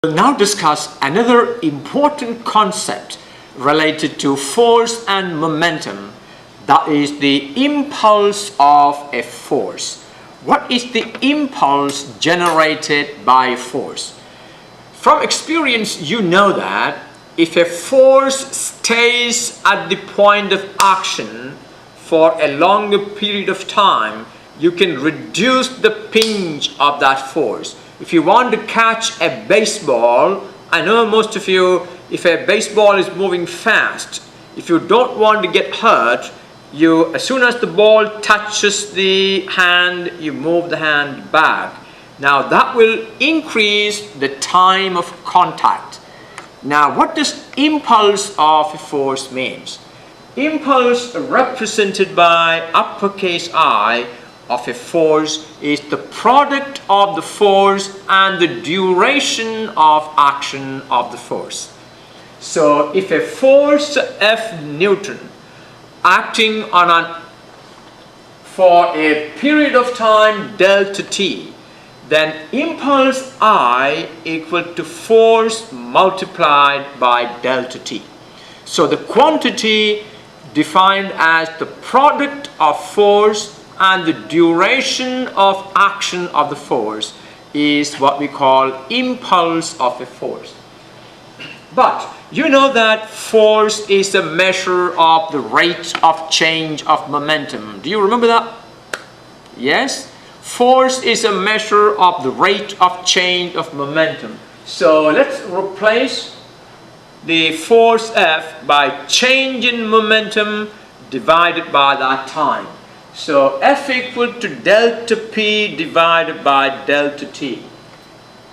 We'll now discuss another important concept related to force and momentum, that is the impulse of a force. What is the impulse generated by a force? From experience, you know that if a force stays at the point of action for a longer period of time, you can reduce the pinch of that force. If you want to catch a baseball, I know most of you, if a baseball is moving fast, if you don't want to get hurt, as soon as the ball touches the hand, you move the hand back. Now that will increase the time of contact. Now what does impulse of a force means? Impulse represented by uppercase I of a force is the product of the force and the duration of action of the force. So if a force F Newton acting for a period of time delta t, then impulse I equal to force multiplied by delta t. So the quantity defined as the product of force and the duration of action of the force is what we call impulse of a force. But you know that force is a measure of the rate of change of momentum. Do you remember that? Yes? Force is a measure of the rate of change of momentum. So let's replace the force F by change in momentum divided by that time. So F equal to delta P divided by delta T.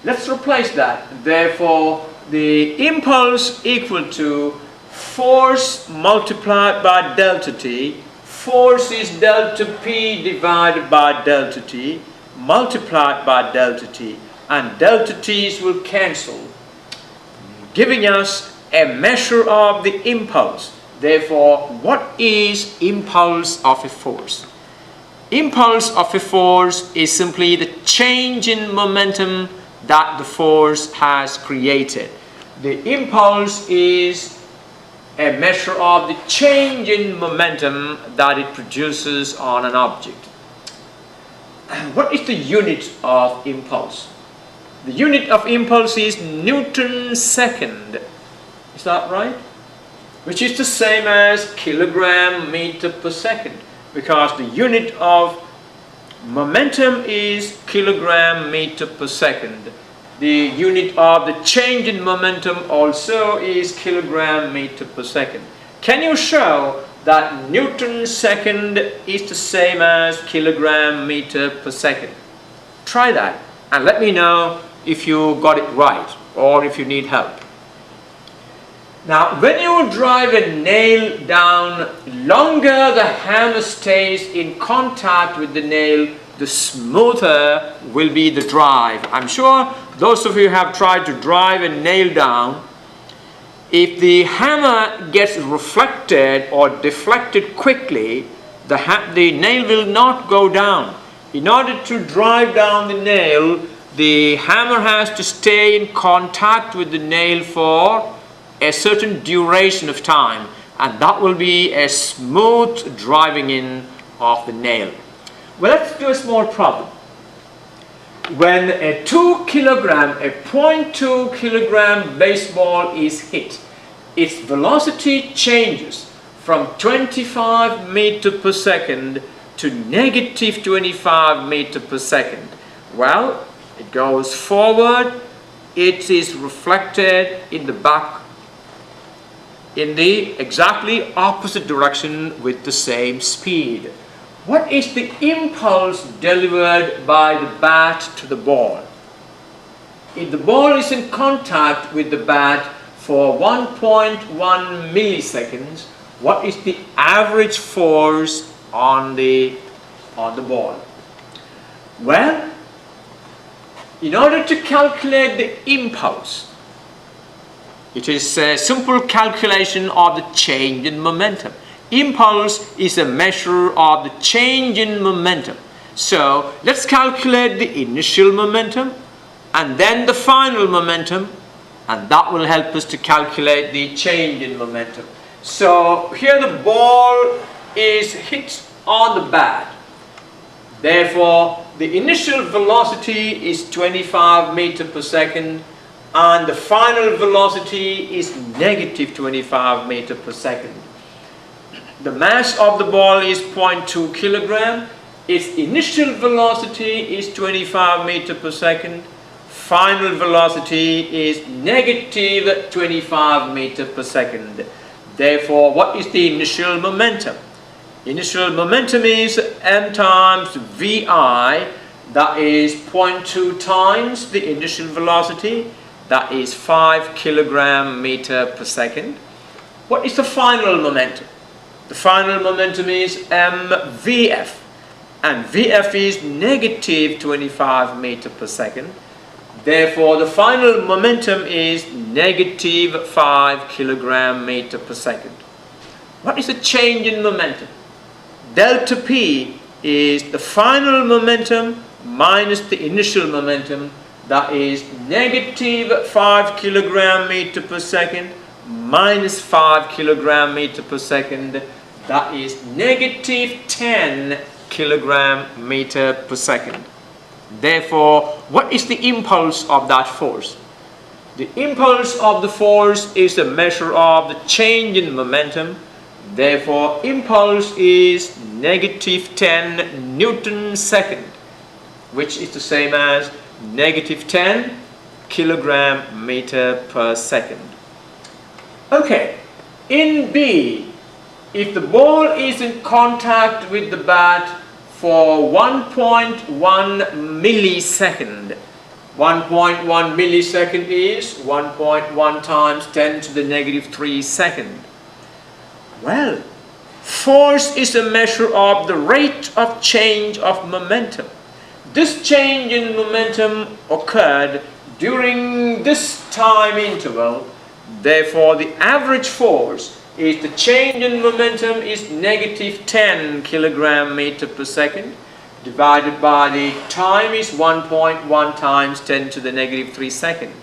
Let's replace that. Therefore, the impulse equal to force multiplied by delta T. Force is delta P divided by delta T multiplied by delta T, and delta T's will cancel, giving us a measure of the impulse. Therefore, what is impulse of a force? Impulse of a force is simply the change in momentum that the force has created. The impulse is a measure of the change in momentum that it produces on an object. What is the unit of impulse? The unit of impulse is Newton second. Is that right? Which is the same as kilogram meter per second, because the unit of momentum is kilogram meter per second. The unit of the change in momentum also is kilogram meter per second. Can you show that Newton second is the same as kilogram meter per second? Try that and let me know if you got it right or if you need help. Now, when you drive a nail down, longer the hammer stays in contact with the nail, the smoother will be the drive. I'm sure those of you have tried to drive a nail down. If the hammer gets reflected or deflected quickly, the nail will not go down. In order to drive down the nail, the hammer has to stay in contact with the nail for a certain duration of time, and that will be a smooth driving in of the nail. Well, let's do a small problem. When a 2 kilogram, a 0.2 kilogram baseball is hit, its velocity changes from 25 meter per second to negative 25 meter per second. Well, it goes forward, it is reflected in the back in the exactly opposite direction with the same speed. What is the impulse delivered by the bat to the ball? If the ball is in contact with the bat for 1.1 milliseconds, what is the average force on the ball? Well, in order to calculate the impulse, it is a simple calculation of the change in momentum. Impulse is a measure of the change in momentum. So let's calculate the initial momentum and then the final momentum, and that will help us to calculate the change in momentum. So here the ball is hit on the bat. Therefore, the initial velocity is 25 meters per second and the final velocity is negative 25 meters per second. The mass of the ball is 0.2 kilogram. Its initial velocity is 25 meters per second. Final velocity is negative 25 meters per second. Therefore, what is the initial momentum? Initial momentum is m times vi, that is 0.2 times the initial velocity, that is 5 kilogram meter per second. What is the final momentum? The final momentum is mvf, and vf is negative 25 meter per second. Therefore, the final momentum is negative 5 kilogram meter per second. What is the change in momentum? Delta P is the final momentum minus the initial momentum, that is negative 5 kilogram meter per second minus 5 kilogram meter per second, that is negative 10 kilogram meter per second. Therefore, what is the impulse of that force? The impulse of the force is a measure of the change in momentum. Therefore, impulse is negative 10 Newton second, which is the same as negative 10 kilogram meter per second. Okay, in B, if the ball is in contact with the bat for 1.1 millisecond, 1.1 millisecond is 1.1 times 10 to the negative 3 second. Well, force is a measure of the rate of change of momentum. This change in momentum occurred during this time interval. Therefore, the average force is the change in momentum is negative 10 kilogram meter per second divided by the time is 1.1 times 10 to the negative 3 second.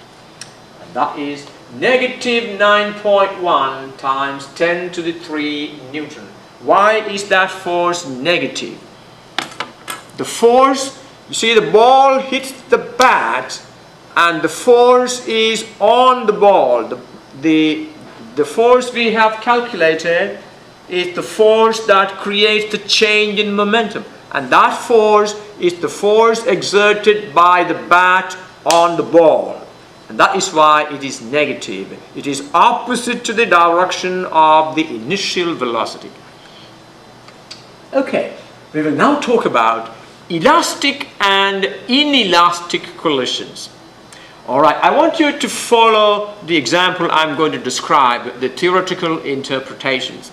And that is negative 9.1 times 10 to the 3 Newton. Why is that force negative? The force, you see the ball hits the bat and the force is on the ball. The force we have calculated is the force that creates the change in momentum, and that force is the force exerted by the bat on the ball, and that is why it is negative. It is opposite to the direction of the initial velocity. Okay, we will now talk about elastic and inelastic collisions. Alright, I want you to follow the example I'm going to describe, the theoretical interpretations.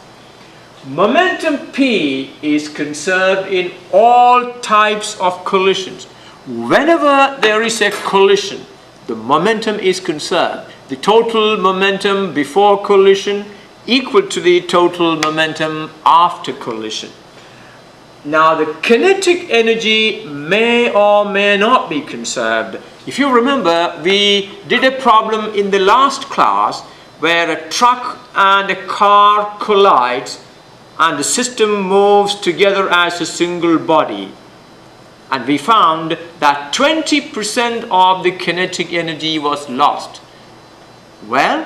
Momentum P is conserved in all types of collisions. Whenever there is a collision, the momentum is conserved. The total momentum before collision equal to the total momentum after collision. Now, the kinetic energy may or may not be conserved. If you remember, we did a problem in the last class where a truck and a car collides and the system moves together as a single body. And we found that 20% of the kinetic energy was lost. Well,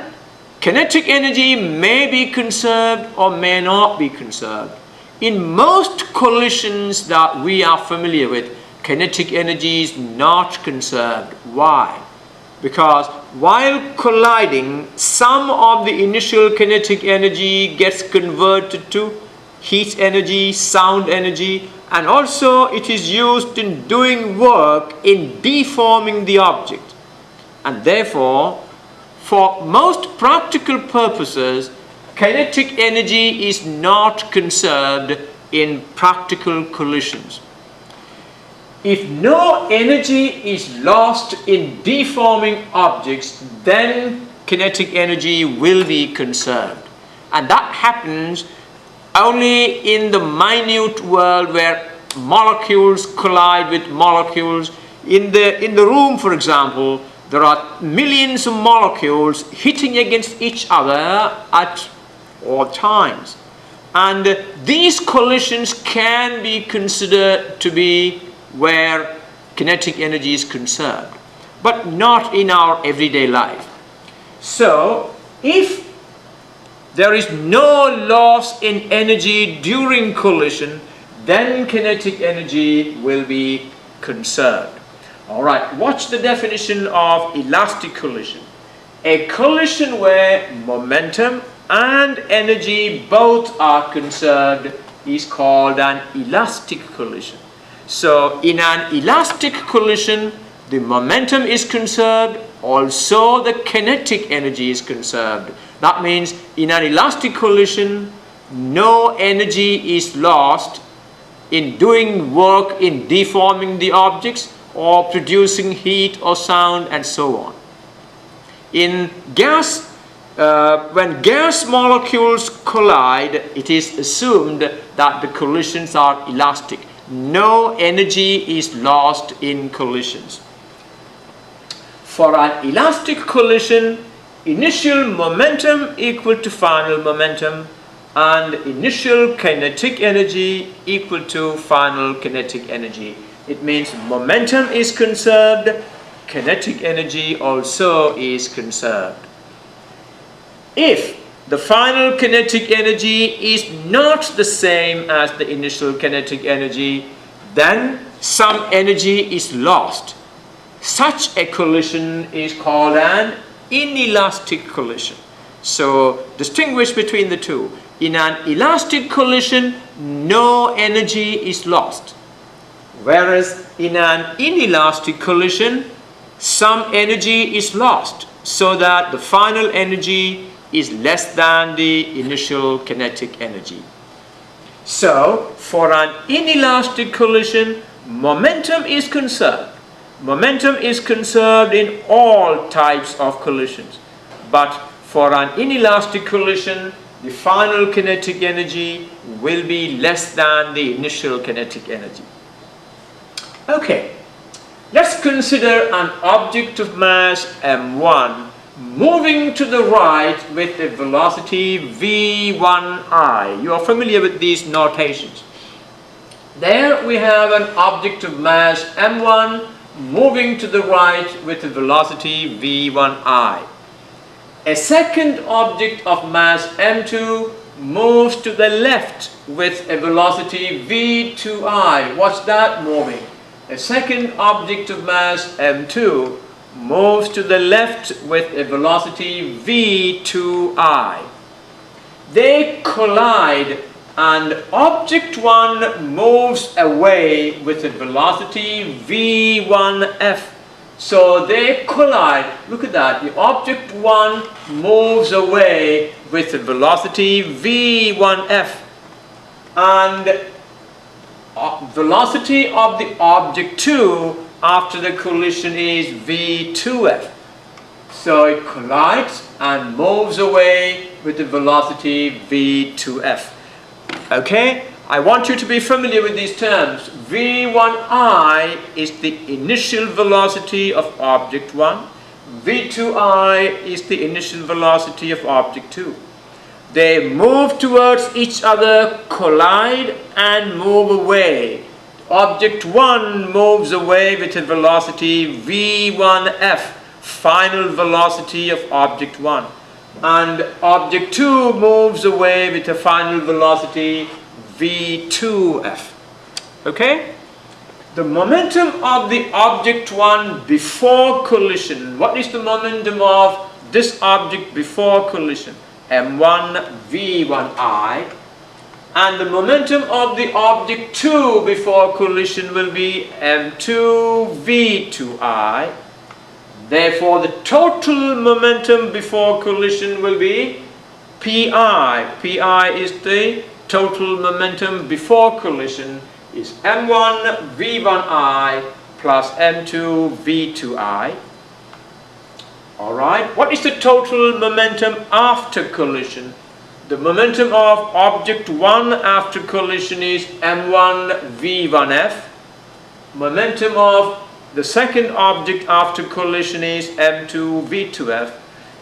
kinetic energy may be conserved or may not be conserved. In most collisions that we are familiar with, kinetic energy is not conserved. Why? Because while colliding, some of the initial kinetic energy gets converted to heat energy, sound energy, and also it is used in doing work in deforming the object. And therefore, for most practical purposes, kinetic energy is not conserved in practical collisions. If no energy is lost in deforming objects, then kinetic energy will be conserved. And that happens only in the minute world where molecules collide with molecules In the room, for example, there are millions of molecules hitting against each other at all times. And these collisions can be considered to be where kinetic energy is conserved, but not in our everyday life. So, if there is no loss in energy during collision, then kinetic energy will be conserved. Alright, watch the definition of elastic collision. A collision where momentum and energy both are conserved is called an elastic collision. So, in an elastic collision, the momentum is conserved, also the kinetic energy is conserved. That means in an elastic collision, no energy is lost in doing work in deforming the objects or producing heat or sound and so on. In gas, when gas molecules collide, it is assumed that the collisions are elastic. No energy is lost in collisions. For an elastic collision, initial momentum equal to final momentum and initial kinetic energy equal to final kinetic energy. It means momentum is conserved, kinetic energy also is conserved. If the final kinetic energy is not the same as the initial kinetic energy, then some energy is lost. Such a collision is called an inelastic collision. So, distinguish between the two. In an elastic collision, no energy is lost. Whereas in an inelastic collision, some energy is lost, so that the final energy is less than the initial kinetic energy. So, for an inelastic collision, momentum is conserved. Momentum is conserved in all types of collisions. But for an inelastic collision, the final kinetic energy will be less than the initial kinetic energy. Okay, let's consider an object of mass m1 moving to the right with a velocity v1I. You are familiar with these notations. There we have an object of mass m1 moving to the right with a velocity v1I. A second object of mass m2 moves to the left with a velocity v2I. Watch that moving. A second object of mass m2 moves to the left with a velocity v2I. They collide and object 1 moves away with a velocity v1f. So they collide. Look at that. The object 1 moves away with a velocity v1f, and velocity of the object 2 after the collision is v2f. So it collides and moves away with the velocity v2f. Okay, I want you to be familiar with these terms. v1I is the initial velocity of object 1. v2I is the initial velocity of object 2. They move towards each other, collide and move away. Object 1 moves away with a velocity v1f, final velocity of object 1. And object 2 moves away with a final velocity v2f. Okay? The momentum of the object 1 before collision. What is the momentum of this object before collision? m1 v1I. And the momentum of the object 2 before collision will be m2 v2I. Therefore, the total momentum before collision will be pi. Pi is the total momentum before collision, is m1 v1I plus m2 v2I. Alright, what is the total momentum after collision? The momentum of object 1 after collision is m1 v1f. Momentum of The second object after collision is m2 v2f.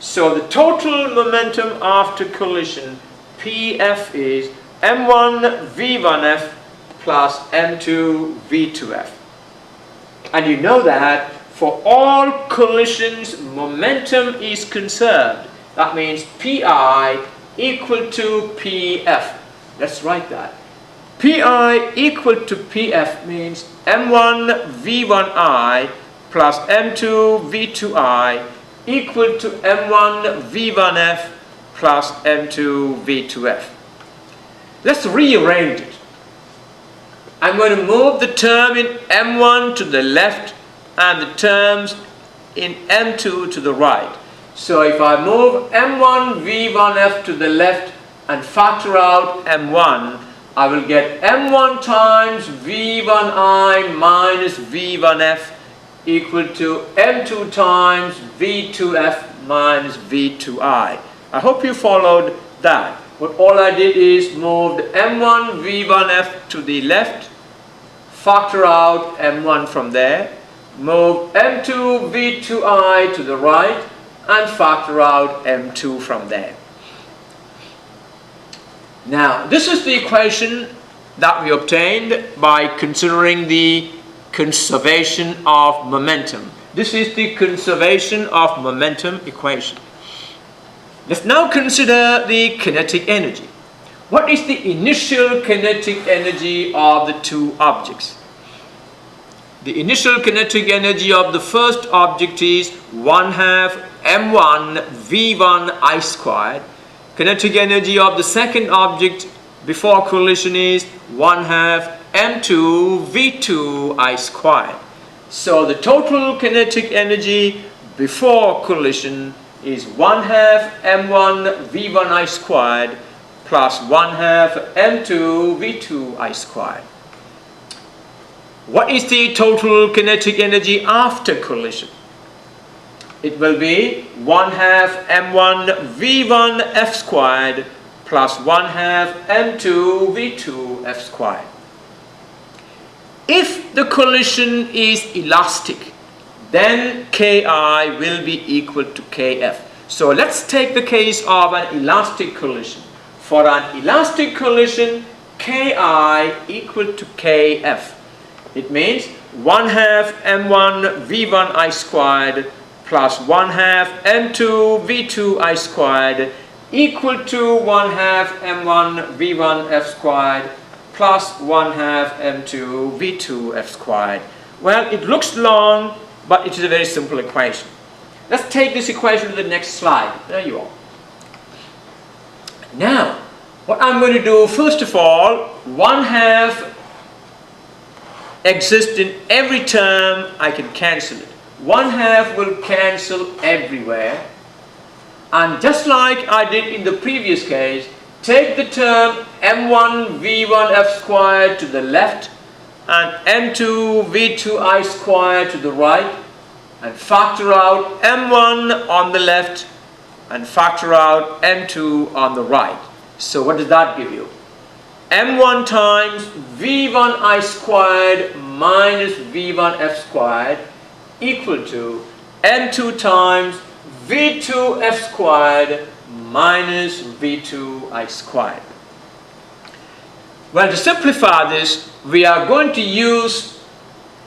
So the total momentum after collision Pf is m1 v1f plus m2 v2f. And you know that for all collisions momentum is conserved. That means Pi equal to Pf. Let's write that. Pi equal to Pf means m1 v1i plus m2 v2i equal to m1 v1f plus m2 v2f. Let's rearrange it. I'm going to move the term in m1 to the left and the terms in m2 to the right. So if I move m1 v1f to the left and factor out m1, I will get m1 times v1i minus v1f equal to m2 times v2f minus v2i. I hope you followed that. But all I did is moved m1 v1f to the left, factor out m1 from there, move m2 v2i to the right, and factor out m2 from there. Now, this is the equation that we obtained by considering the conservation of momentum. This is the conservation of momentum equation. Let's now consider the kinetic energy. What is the initial kinetic energy of the two objects? The initial kinetic energy of the first object is 1/2 m1 v1 I squared. Kinetic energy of the second object before collision is 1/2 m2 v2 I squared. So the total kinetic energy before collision is 1/2 m1 v1 I squared plus 1/2 m2 v2 I squared. What is the total kinetic energy after collision? It will be 1/2 m1 v1 f squared plus 1/2 m2 v2 f squared. If the collision is elastic, then Ki will be equal to Kf. So let's take the case of an elastic collision. For an elastic collision, Ki equal to Kf. It means 1/2 m1 v1 I squared plus 1/2 m2 v2 I squared equal to 1/2 m1 v1 f squared plus 1/2 m2 v2 f squared. Well, it looks long, but it is a very simple equation. Let's take this equation to the next slide. There you are. Now, what I'm going to do, first of all, 1/2 exists in every term. I can cancel it. 1/2 will cancel everywhere. And just like I did in the previous case, take the term m1 v1 f squared to the left and m2 v2 I squared to the right, and factor out m1 on the left and factor out m2 on the right. So what does that give you? m1 times v1 I squared minus v1 f squared equal to m2 times v2 f squared minus v2 I squared. Well, to simplify this, we are going to use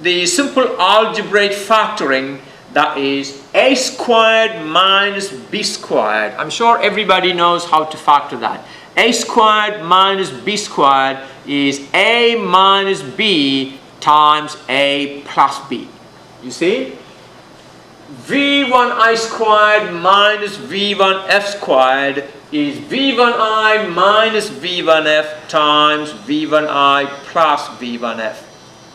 the simple algebraic factoring, that is a squared minus b squared. I'm sure everybody knows how to factor that. A squared minus b squared is a minus b times a plus b. You see? v1i squared minus v1f squared is v1i minus v1f times v1i plus v1f.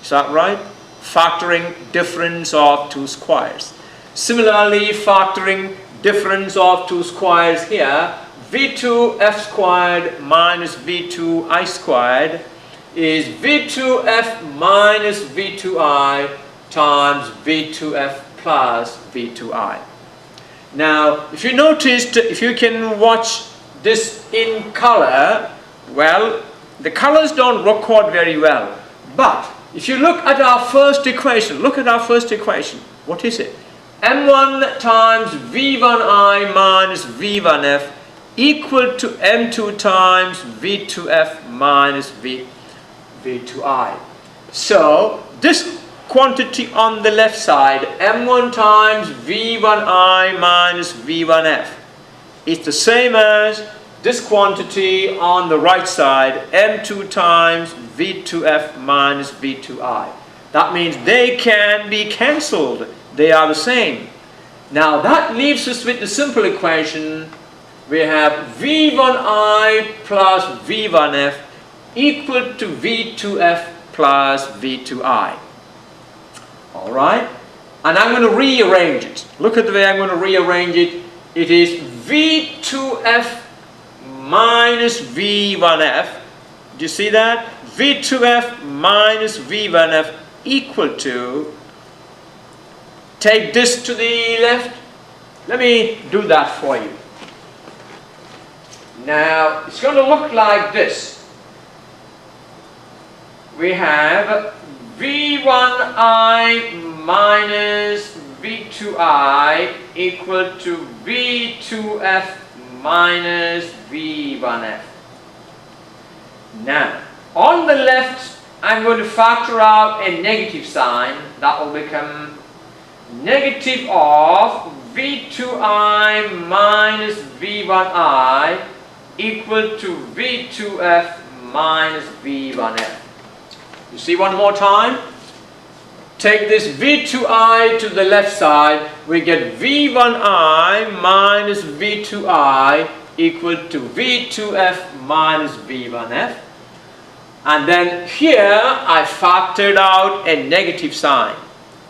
Is that right? Factoring difference of two squares. Similarly, factoring difference of two squares here, v2f squared minus v2i squared is v2f minus v2i times v2f plus v2i. Now, if you noticed, if you can watch this in color, well, the colors don't record very well, but if you look at our first equation, what is it? M1 times V1I minus V1F equal to M2 times V2F minus V2I. So this quantity on the left side, M1 times V1I minus V1F, is the same as this quantity on the right side, M2 times V2F minus V2I. That means they can be cancelled. They are the same. Now that leaves us with the simple equation. We have V1I plus V1F equal to V2F plus V2I. Alright? And I'm going to rearrange it. Look at the way I'm going to rearrange it. It is V2F minus V1F. Do you see that? V2F minus V1F equal to, take this to the left. Let me do that for you. Now, it's going to look like this. We have V1I minus V2I equal to V2F minus V1F. Now, on the left, I'm going to factor out a negative sign. That will become negative of V2I minus V1I equal to V2F minus V1F. You see one more time? Take this V2I to the left side, we get V1I minus V2I equal to V2F minus V1F. And then here I factored out a negative sign.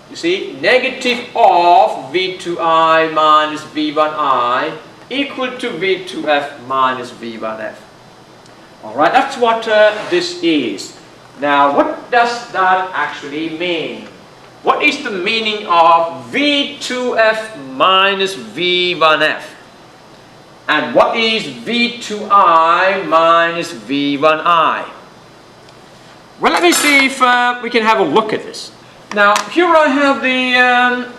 You see, negative of V2I minus V1I equal to V2F minus V1F. Alright, that's what this is. Now, what does that actually mean? What is the meaning of V2F minus V1F? And what is V2I minus V1I? Well, let me see if we can have a look at this. Now, here I have the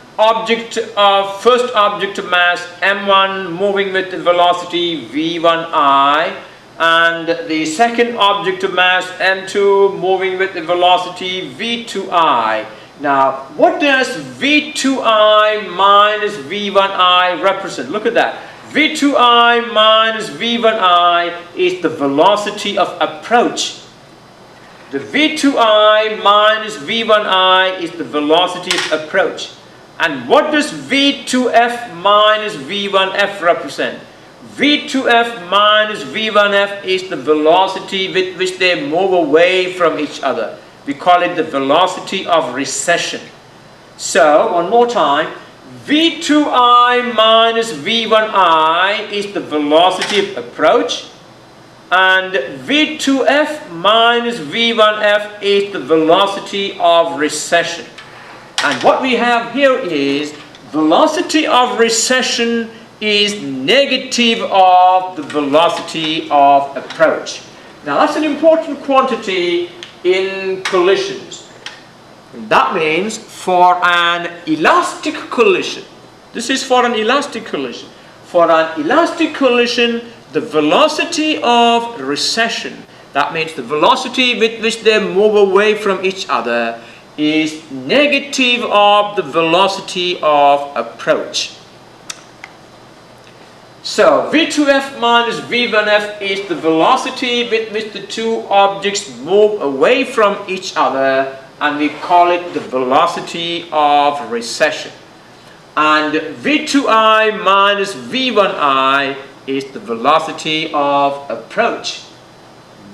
first object of mass M1 moving with the velocity V1I, and the second object of mass M2 moving with the velocity V2I. Now, what does V2I minus V1I represent? Look at that. V2I minus V1I is the velocity of approach. The V2I minus V1I is the velocity of approach. And what does V2F minus V1F represent? V2F minus V1F is the velocity with which they move away from each other. We call it the velocity of recession. So, one more time, V2I minus V1I is the velocity of approach, and V2F minus V1F is the velocity of recession. And what we have here is velocity of recession is negative of the velocity of approach. Now that's an important quantity in collisions. That means for an elastic collision, this is for an elastic collision. For an elastic collision, the velocity of recession, that means the velocity with which they move away from each other, is negative of the velocity of approach. So V2F minus V1F is the velocity with which the two objects move away from each other, and we call it the velocity of recession. And V2I minus V1I is the velocity of approach.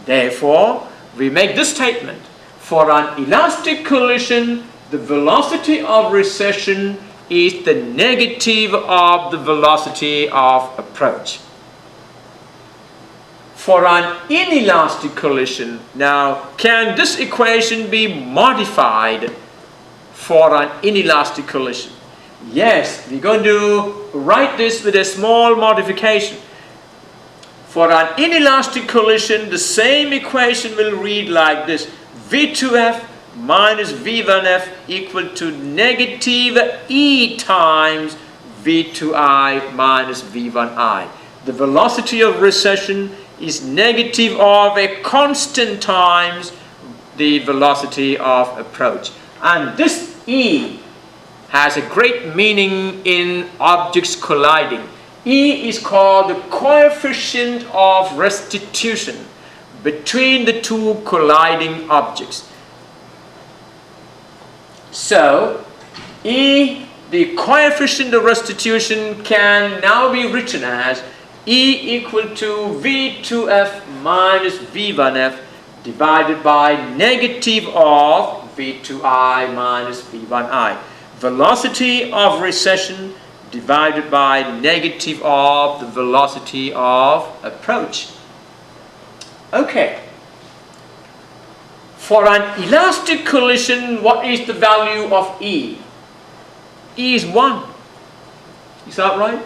Therefore, we make this statement: for an elastic collision, the velocity of recession is the negative of the velocity of approach. For an inelastic collision, now can this equation be modified for an inelastic collision? Yes, we're going to write this with a small modification. For an inelastic collision, the same equation will read like this: V2F minus v1f equal to negative e times v2i minus v1i. The velocity of recession is negative of a constant times the velocity of approach. And this E has a great meaning in objects colliding. E is called the coefficient of restitution between the two colliding objects. So, E, the coefficient of restitution, can now be written as E equal to V2F minus V1F divided by negative of V2I minus V1I. Velocity of recession divided by negative of the velocity of approach. Okay. For an elastic collision, what is the value of E? E is 1. Is that right?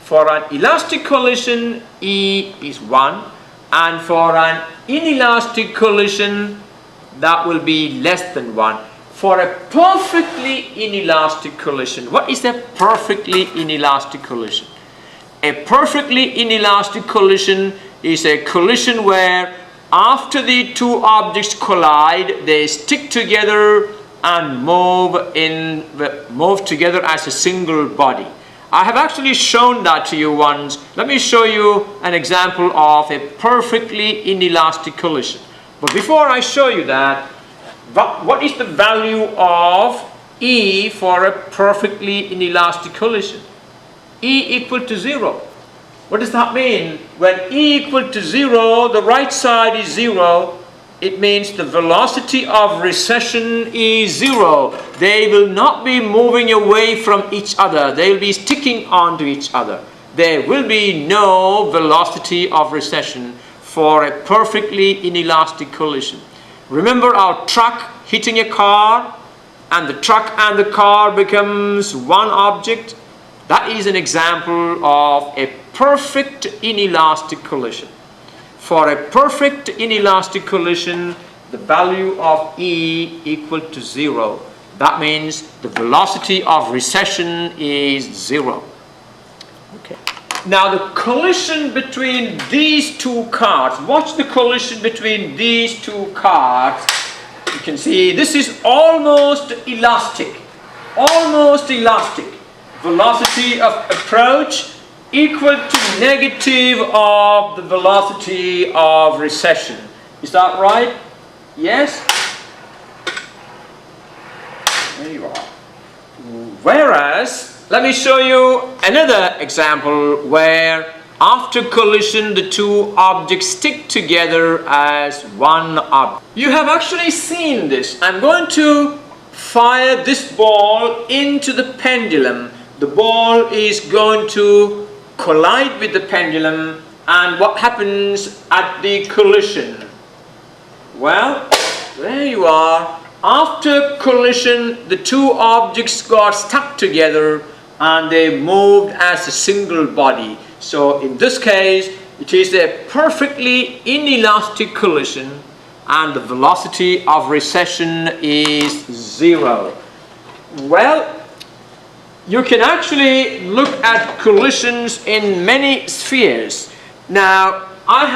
For an elastic collision, E is 1. And for an inelastic collision, that will be less than 1. For a perfectly inelastic collision, what is a perfectly inelastic collision? A perfectly inelastic collision is a collision where after the two objects collide, they stick together and move together as a single body. I have actually shown that to you once. Let me show you an example of a perfectly inelastic collision. But before I show you that, what is the value of E for a perfectly inelastic collision? E equal to 0. What does that mean? When E equal to 0, the right side is 0. It means the velocity of recession is 0. They will not be moving away from each other. They will be sticking onto each other. There will be no velocity of recession for a perfectly inelastic collision. Remember our truck hitting a car, and the truck and the car becomes one object? That is an example of a perfect inelastic collision. For a perfect inelastic collision, the value of E equal to 0. That means the velocity of recession is 0. Okay. Now the collision between these two cars, watch the collision between these two cars. You can see this is almost elastic. Almost elastic. Velocity of approach equal to negative of the velocity of recession. Is that right? Yes? There you are. Whereas, let me show you another example where after collision the two objects stick together as one object. You have actually seen this. I'm going to fire this ball into the pendulum. The ball is going to collide with the pendulum, and what happens at the collision? Well, there you are. After collision, the two objects got stuck together and they moved as a single body. So in this case, it is a perfectly inelastic collision and the velocity of recession is 0. Well, you can actually look at collisions in many spheres. Now, I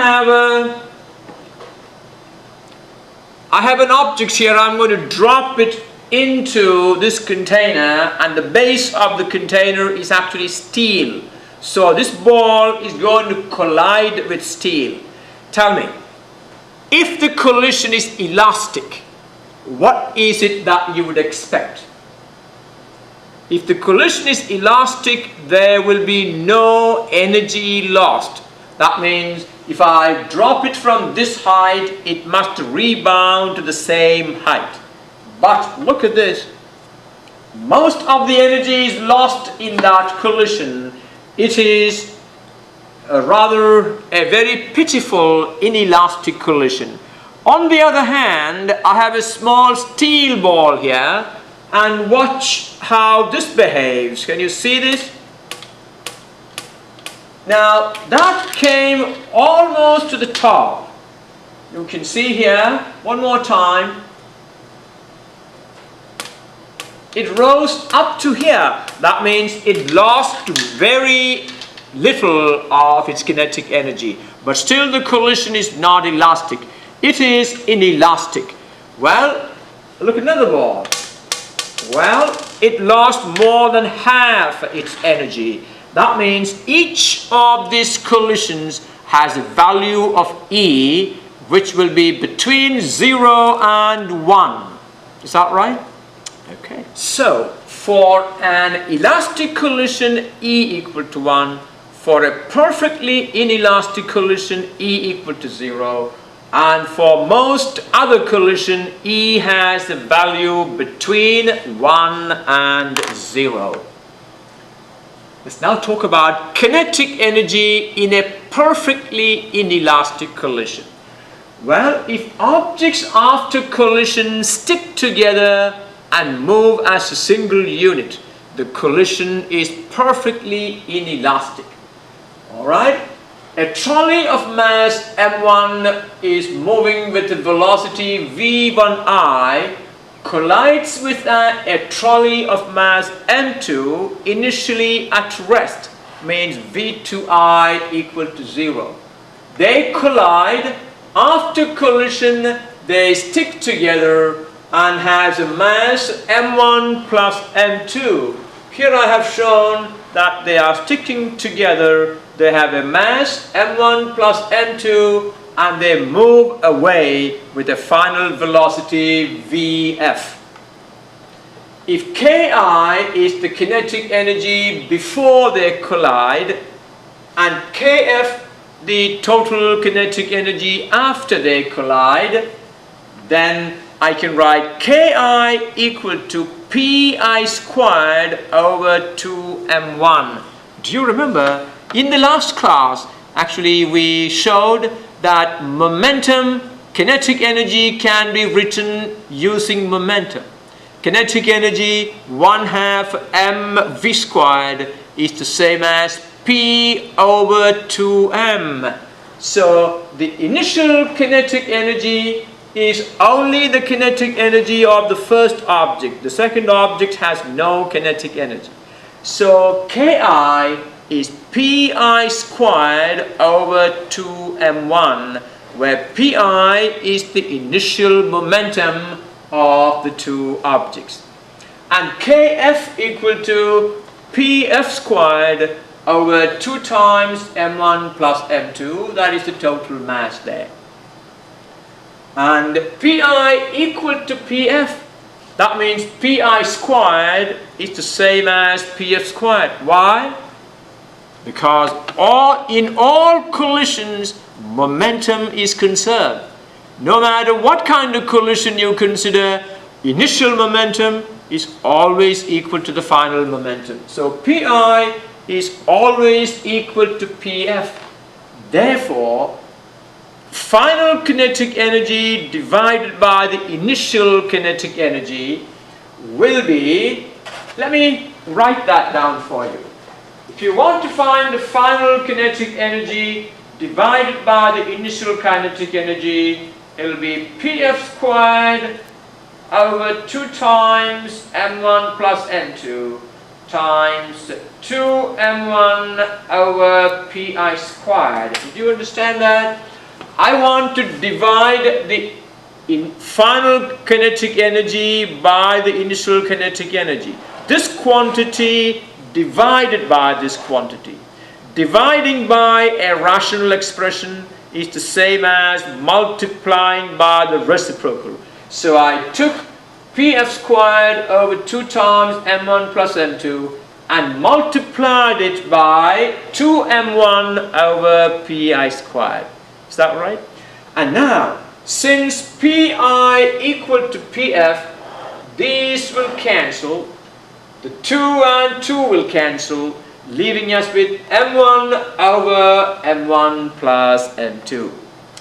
have an object here. I'm going to drop it into this container, and the base of the container is actually steel. So this ball is going to collide with steel. Tell me, if the collision is elastic, what is it that you would expect? If the collision is elastic, there will be no energy lost. That means if I drop it from this height, it must rebound to the same height. But look at this. Most of the energy is lost in that collision. It is a very pitiful inelastic collision. On the other hand, I have a small steel ball here, and watch how this behaves. Can you see this? Now that came almost to the top. You can see here, one more time. it rose up to here. That means it lost very little of its kinetic energy. But still the collision is not elastic. It is inelastic. Well, look at another ball. Well, it lost more than half its energy. That means each of these collisions has a value of E which will be between 0 and 1. Is that right? Okay. So, for an elastic collision, E equal to 1. For a perfectly inelastic collision, E equal to 0. And for most other collision, E has a value between 1 and 0. Let's now talk about kinetic energy in a perfectly inelastic collision. Well, if objects after collision stick together and move as a single unit, the collision is perfectly inelastic. Alright? A trolley of mass m1 is moving with a velocity v1I, collides with a trolley of mass m2 initially at rest, means v2I equal to 0. They collide. After collision, they stick together and has a mass m1 plus m2. Here I have shown that they are sticking together. They have a mass m1 plus m2 and they move away with a final velocity vf. If Ki is the kinetic energy before they collide and Kf the total kinetic energy after they collide, then I can write Ki equal to Pi squared over 2m1. Do you remember in the last class actually we showed that momentum, kinetic energy can be written using momentum. Kinetic energy 1/2 mv squared is the same as P over 2m. So the initial kinetic energy is only the kinetic energy of the first object. The second object has no kinetic energy. So Ki is Pi squared over 2m1, where Pi is the initial momentum of the two objects. And Kf equal to Pf squared over 2 times m1 plus m2, that is the total mass there. And Pi equal to Pf, that means Pi squared is the same as Pf squared. Why? Because in all collisions, momentum is conserved. No matter what kind of collision you consider, initial momentum is always equal to the final momentum. So Pi is always equal to Pf. Therefore, final kinetic energy divided by the initial kinetic energy will be, let me write that down for you. If you want to find the final kinetic energy divided by the initial kinetic energy, it will be Pf squared over 2 times m1 plus m2 times 2m1 over Pi squared. Did you understand that? I want to divide the final kinetic energy by the initial kinetic energy. This quantity divided by this quantity. Dividing by a rational expression is the same as multiplying by the reciprocal. So I took Pf squared over 2 times m1 plus m2 and multiplied it by 2m1 over Pi squared. Is that right? And now, since Pi equal to Pf, these will cancel. The 2 and 2 will cancel, leaving us with m1 over m1 plus m2.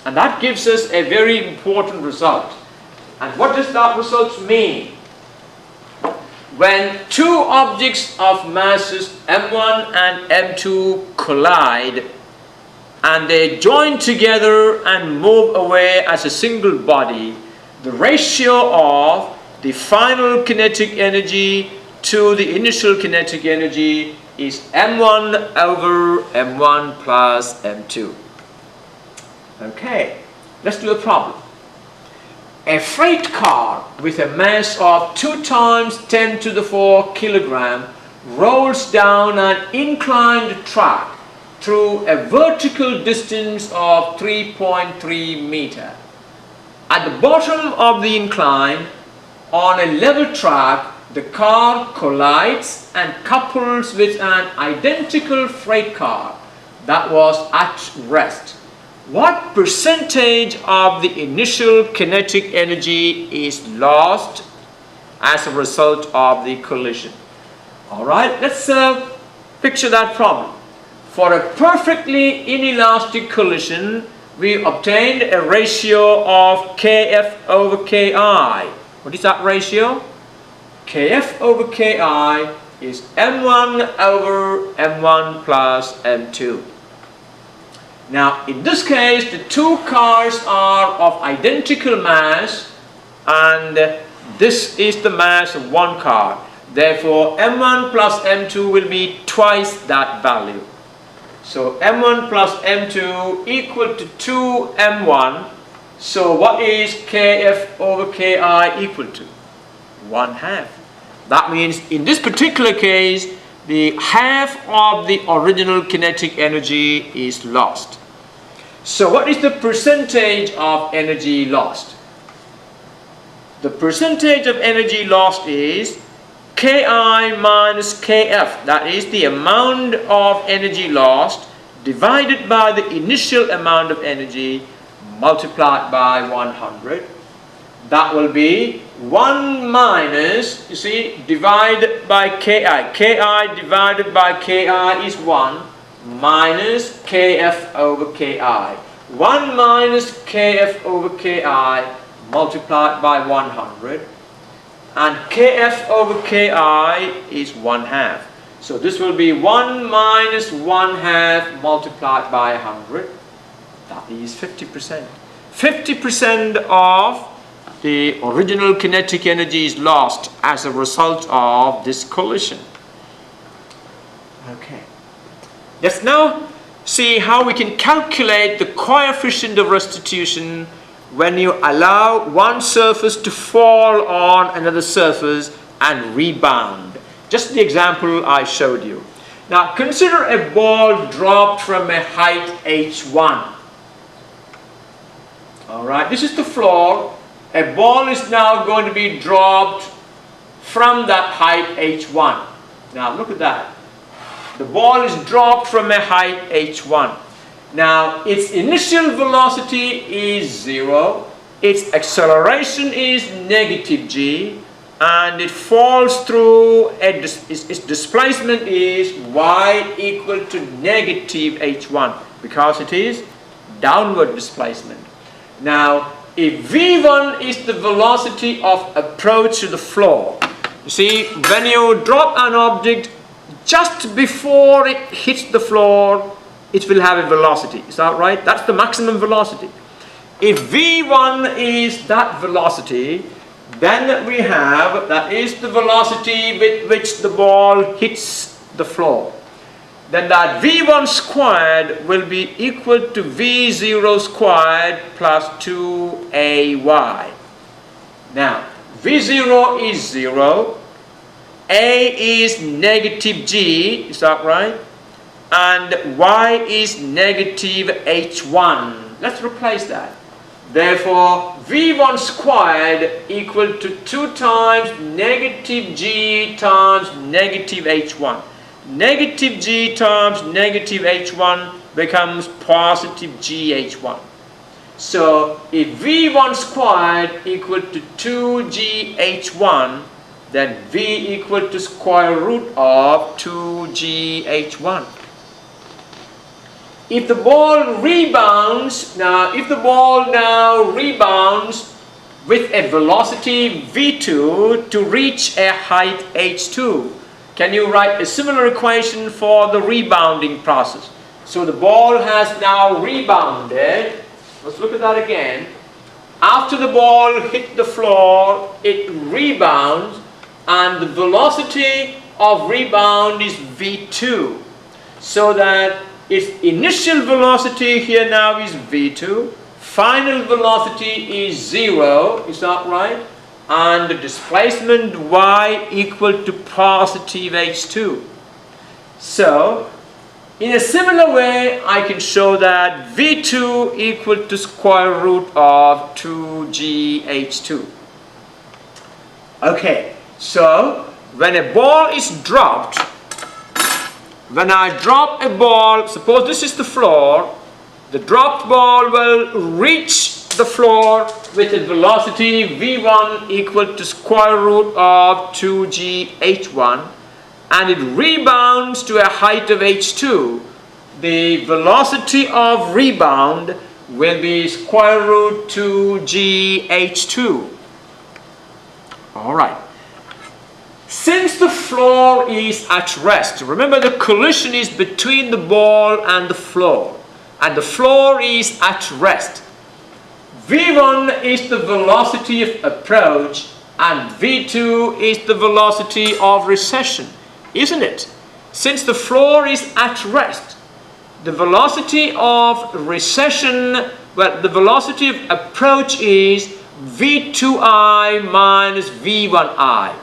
And that gives us a very important result. And what does that result mean? When two objects of masses m1 and m2 collide and they join together and move away as a single body, the ratio of the final kinetic energy to the initial kinetic energy is m1 over m1 plus m2. Okay, let's do a problem. A freight car with a mass of 2 times 10 to the 4 kilogram rolls down an inclined track through a vertical distance of 3.3 meter. At the bottom of the incline, on a level track, the car collides and couples with an identical freight car that was at rest. What percentage of the initial kinetic energy is lost as a result of the collision? Alright, let's picture that problem. For a perfectly inelastic collision, we obtained a ratio of Kf over Ki. What is that ratio? Kf over Ki is m1 over m1 plus m2. Now, in this case, the two cars are of identical mass, and this is the mass of one car. Therefore, m1 plus m2 will be twice that value. So, m1 plus m2 equal to 2m1. So, what is Kf over Ki equal to? 1/2. That means, in this particular case, the half of the original kinetic energy is lost. So what is the percentage of energy lost? The percentage of energy lost is Ki minus Kf, that is the amount of energy lost divided by the initial amount of energy multiplied by 100. That will be 1 minus, you see, divided by Ki. Ki divided by Ki is 1 minus Kf over Ki. 1 minus Kf over Ki multiplied by 100. And Kf over Ki is 1/2. So this will be 1 minus 1/2 multiplied by 100. That is 50%. 50% of the original kinetic energy is lost as a result of this collision. Okay. Let's now see how we can calculate the coefficient of restitution when you allow one surface to fall on another surface and rebound. Just the example I showed you. Now consider a ball dropped from a height h1. Alright, this is the floor. A ball is now going to be dropped from that height h1. Now look at that. The ball is dropped from a height h1. Now its initial velocity is 0. Its acceleration is negative g. And it falls through, its displacement is y equal to negative h1 because it is downward displacement. Now if v1 is the velocity of approach to the floor, you see, when you drop an object just before it hits the floor, it will have a velocity. Is that right? That's the maximum velocity. If v1 is that velocity, then we have, that is the velocity with which the ball hits the floor. Then that v1 squared will be equal to v0 squared plus 2ay. Now, v0 is 0, a is negative g, is that right? And y is negative h1. Let's replace that. Therefore, v1 squared equal to 2 times negative g times negative h1. Negative g times negative h1 becomes positive gh1. So, if v1 squared equal to 2gh1, then v equal to square root of 2gh1. If the ball rebounds, if the ball now rebounds with a velocity v2 to reach a height h2, can you write a similar equation for the rebounding process? So the ball has now rebounded. Let's look at that again. After the ball hit the floor, it rebounds, and the velocity of rebound is v2. So that its initial velocity here now is v2, final velocity is 0, is that right? And the displacement y equal to positive h2. So, in a similar way, I can show that v2 equal to square root of 2gh2. Okay, so when a ball is dropped, when I drop a ball, suppose this is the floor, the dropped ball will reach the floor with a velocity v1 equal to square root of 2gh1, and it rebounds to a height of h2. The velocity of rebound will be square root 2gh2. Alright. Since the floor is at rest, remember the collision is between the ball and the floor, and the floor is at rest. v1 is the velocity of approach and v2 is the velocity of recession, isn't it? Since the floor is at rest, the velocity of recession, well, the velocity of approach is v2i minus v1i.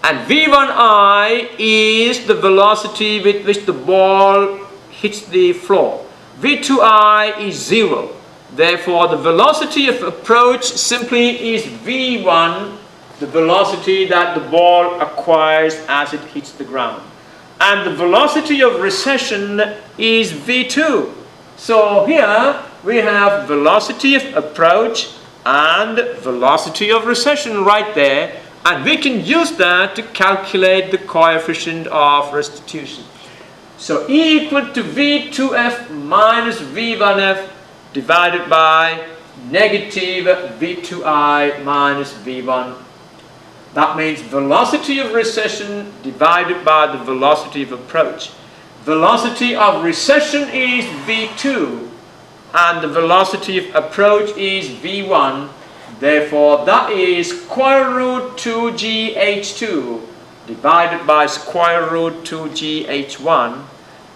And v1i is the velocity with which the ball hits the floor. v2i is 0. Therefore, the velocity of approach simply is v1, the velocity that the ball acquires as it hits the ground. And the velocity of recession is v2. So here we have velocity of approach and velocity of recession right there. And we can use that to calculate the coefficient of restitution. So E equal to V2F minus V1F divided by negative V2I minus V1. That means velocity of recession divided by the velocity of approach. Velocity of recession is V2 and the velocity of approach is V1. Therefore, that is square root 2gh2 divided by square root 2gh1,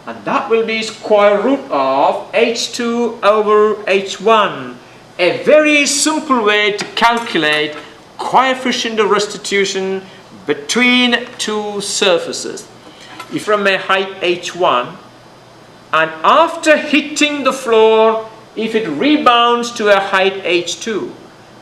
and that will be square root of h2 over h1. A very simple way to calculate coefficient of restitution between two surfaces. If from a height h1, and after hitting the floor, if it rebounds to a height h2,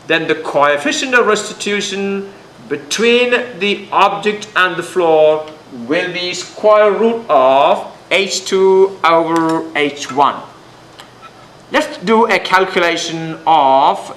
then the coefficient of restitution between the object and the floor will be square root of h2 over h1. Let's do a calculation of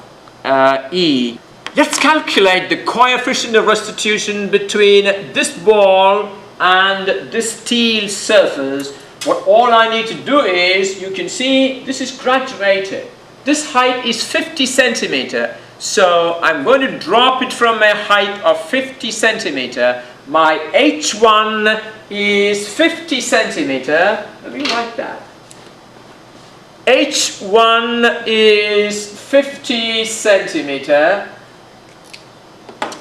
E. Let's calculate the coefficient of restitution between this ball and this steel surface. What all I need to do is, you can see this is graduated. This height is 50 centimeter. So I'm going to drop it from a height of 50 centimeter. My h1 is 50 centimeter. Let me write that. h1 is 50 centimeter.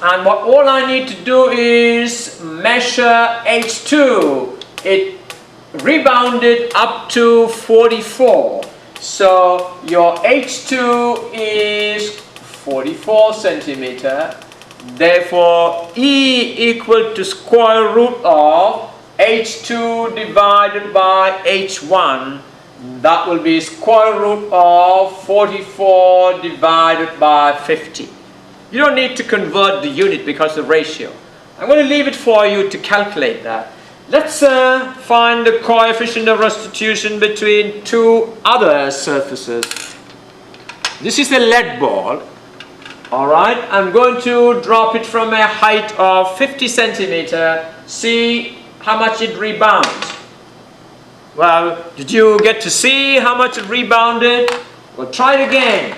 And what all I need to do is measure h2. It rebounded up to 44. So your h2 is 44 centimeter. Therefore, E equal to square root of h2 divided by h1. That will be square root of 44 divided by 50. You don't need to convert the unit because of the ratio. I'm going to leave it for you to calculate that. Let's find the coefficient of restitution between two other surfaces. This is a lead ball. Alright, I'm going to drop it from a height of 50 centimeter. See how much it rebounds. Well, did you get to see how much it rebounded? Well, try it again.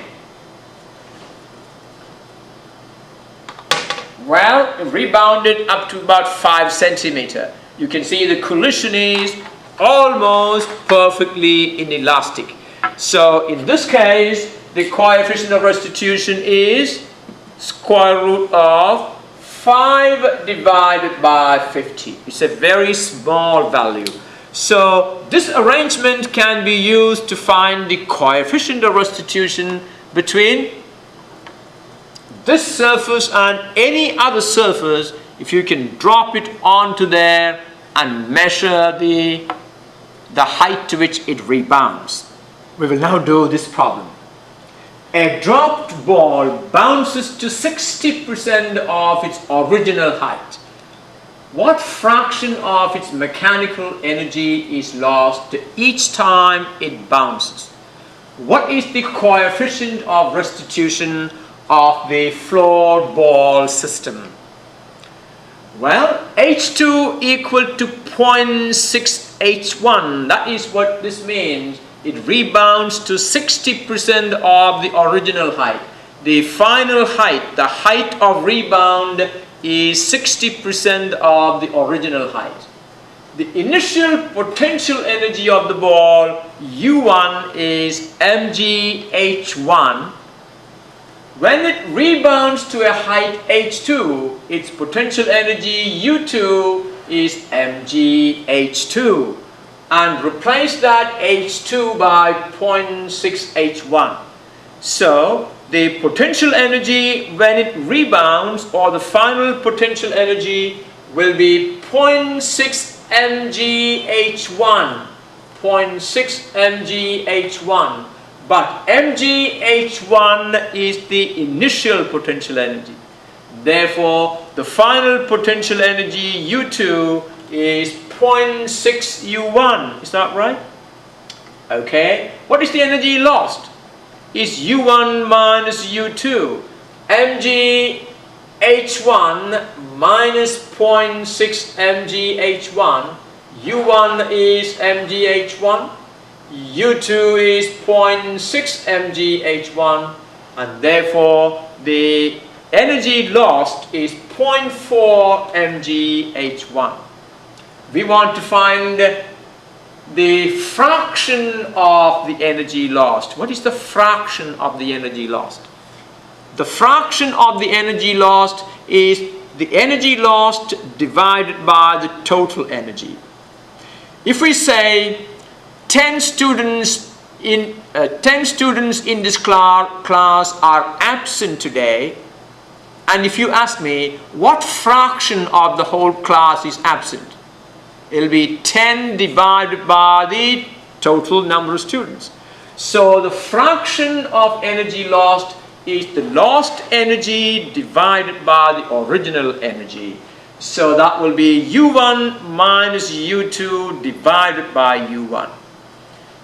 Well, it rebounded up to about 5 centimeter. You can see the collision is almost perfectly inelastic. So in this case, the coefficient of restitution is square root of 5 divided by 50. It's a very small value. So this arrangement can be used to find the coefficient of restitution between this surface and any other surface, if you can drop it onto there and measure the height to which it rebounds. We will now do this problem. A dropped ball bounces to 60% of its original height. What fraction of its mechanical energy is lost each time it bounces? What is the coefficient of restitution of the floor ball system? Well, H2 equal to 0.6 H1. That is what this means. It rebounds to 60% of the original height. The final height, the height of rebound, is 60% of the original height. The initial potential energy of the ball, U1, is mgh1. When it rebounds to a height h2, its potential energy U2 is mgh2. And replace that h2 by 0.6 h1. So the potential energy when it rebounds, or the final potential energy, will be 0.6 mgh1. 0.6 mgh1. But mgh1 is the initial potential energy. Therefore, the final potential energy U2 is 0.6 U1. Is that right? Okay. What is the energy lost? Is U1 minus U2. mgh1 minus 0.6 mgh1. U1 is mgh1. U2 is 0.6 mgh1. And therefore, the energy lost is 0.4 mgh1. We want to find the fraction of the energy lost. What is the fraction of the energy lost? The fraction of the energy lost is the energy lost divided by the total energy. If we say 10 students in this class are absent today, and if you ask me what fraction of the whole class is absent, it will be 10 divided by the total number of students. So the fraction of energy lost is the lost energy divided by the original energy. So that will be U1 minus U2 divided by U1.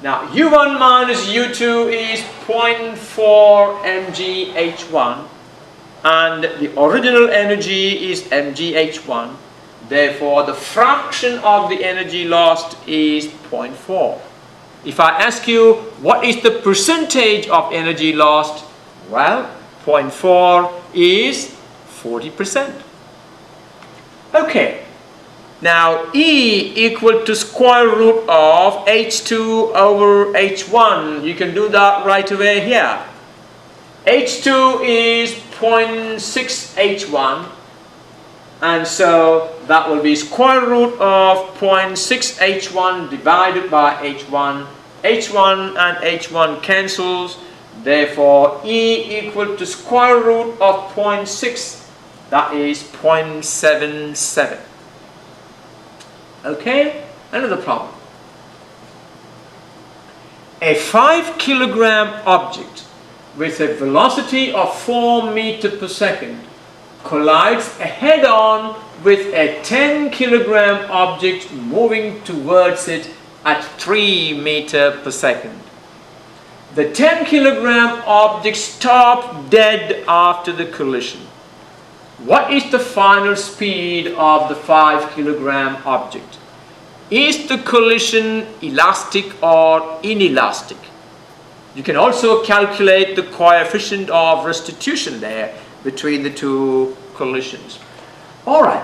Now U1 minus U2 is 0.4 mgh1, and the original energy is mgh1. Therefore, the fraction of the energy lost is 0.4. If I ask you what is the percentage of energy lost, well, 0.4 is 40%. Okay. Now, E equal to square root of H2 over H1. You can do that right away here. H2 is 0.6 H1. And so that will be square root of 0.6 H1 divided by H1. H1 and H1 cancels. Therefore, E equal to square root of 0.6. That is 0.77. Okay, another problem. A 5 kilogram object with a velocity of 4 meters per second collides head-on with a 10 kilogram object moving towards it at 3 meters per second. The 10 kilogram object stopped dead after the collision. What is the final speed of the 5 kilogram object? Is the collision elastic or inelastic? You can also calculate the coefficient of restitution there between the two collisions. Alright,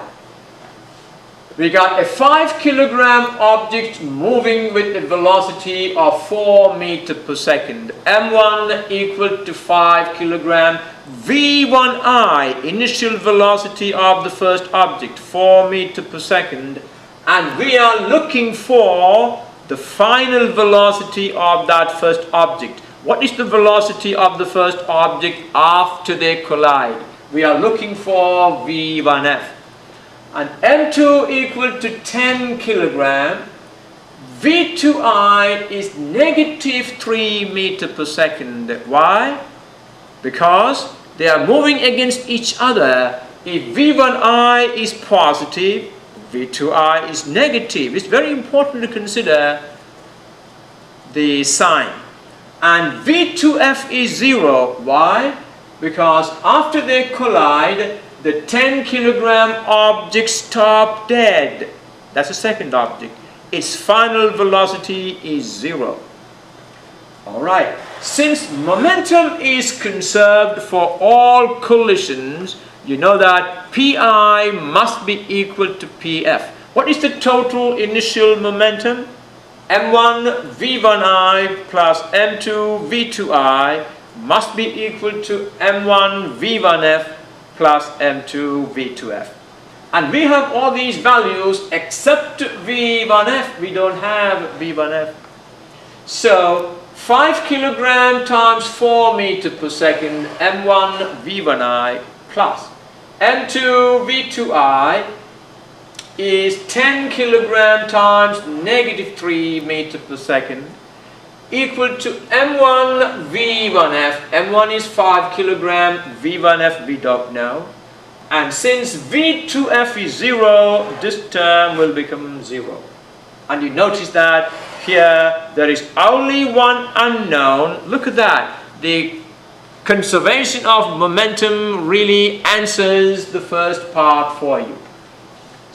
We got a 5 kilogram object moving with a velocity of 4 meters per second. M1 equal to 5 kilogram. V1I, initial velocity of the first object, 4 meters per second. And we are looking for the final velocity of that first object. What is the velocity of the first object after they collide? We are looking for V1F. And M2 equal to 10 kilogram. V2I is negative 3 meters per second. Why? Because they are moving against each other. If V1I is positive, V2I is negative. It's very important to consider the sign. And V2F is 0. Why? Because after they collide, the 10 kilogram object stops dead. That's the second object. Its final velocity is 0. Alright, since momentum is conserved for all collisions, you know that Pi must be equal to Pf. What is the total initial momentum? M1 V1I plus M2 V2I must be equal to M1 V1F plus M2 V2F. And we have all these values except V1F. We don't have V1F. So 5 kilogram times 4 meters per second, M1 V1I plus M2 V2I is 10 kilogram times negative 3 meters per second equal to M1 V1F. M1 is 5 kilogram, V1F we don't know. And since V2F is 0, this term will become 0. And you notice that here there is only one unknown. Look at that. The conservation of momentum really answers the first part for you.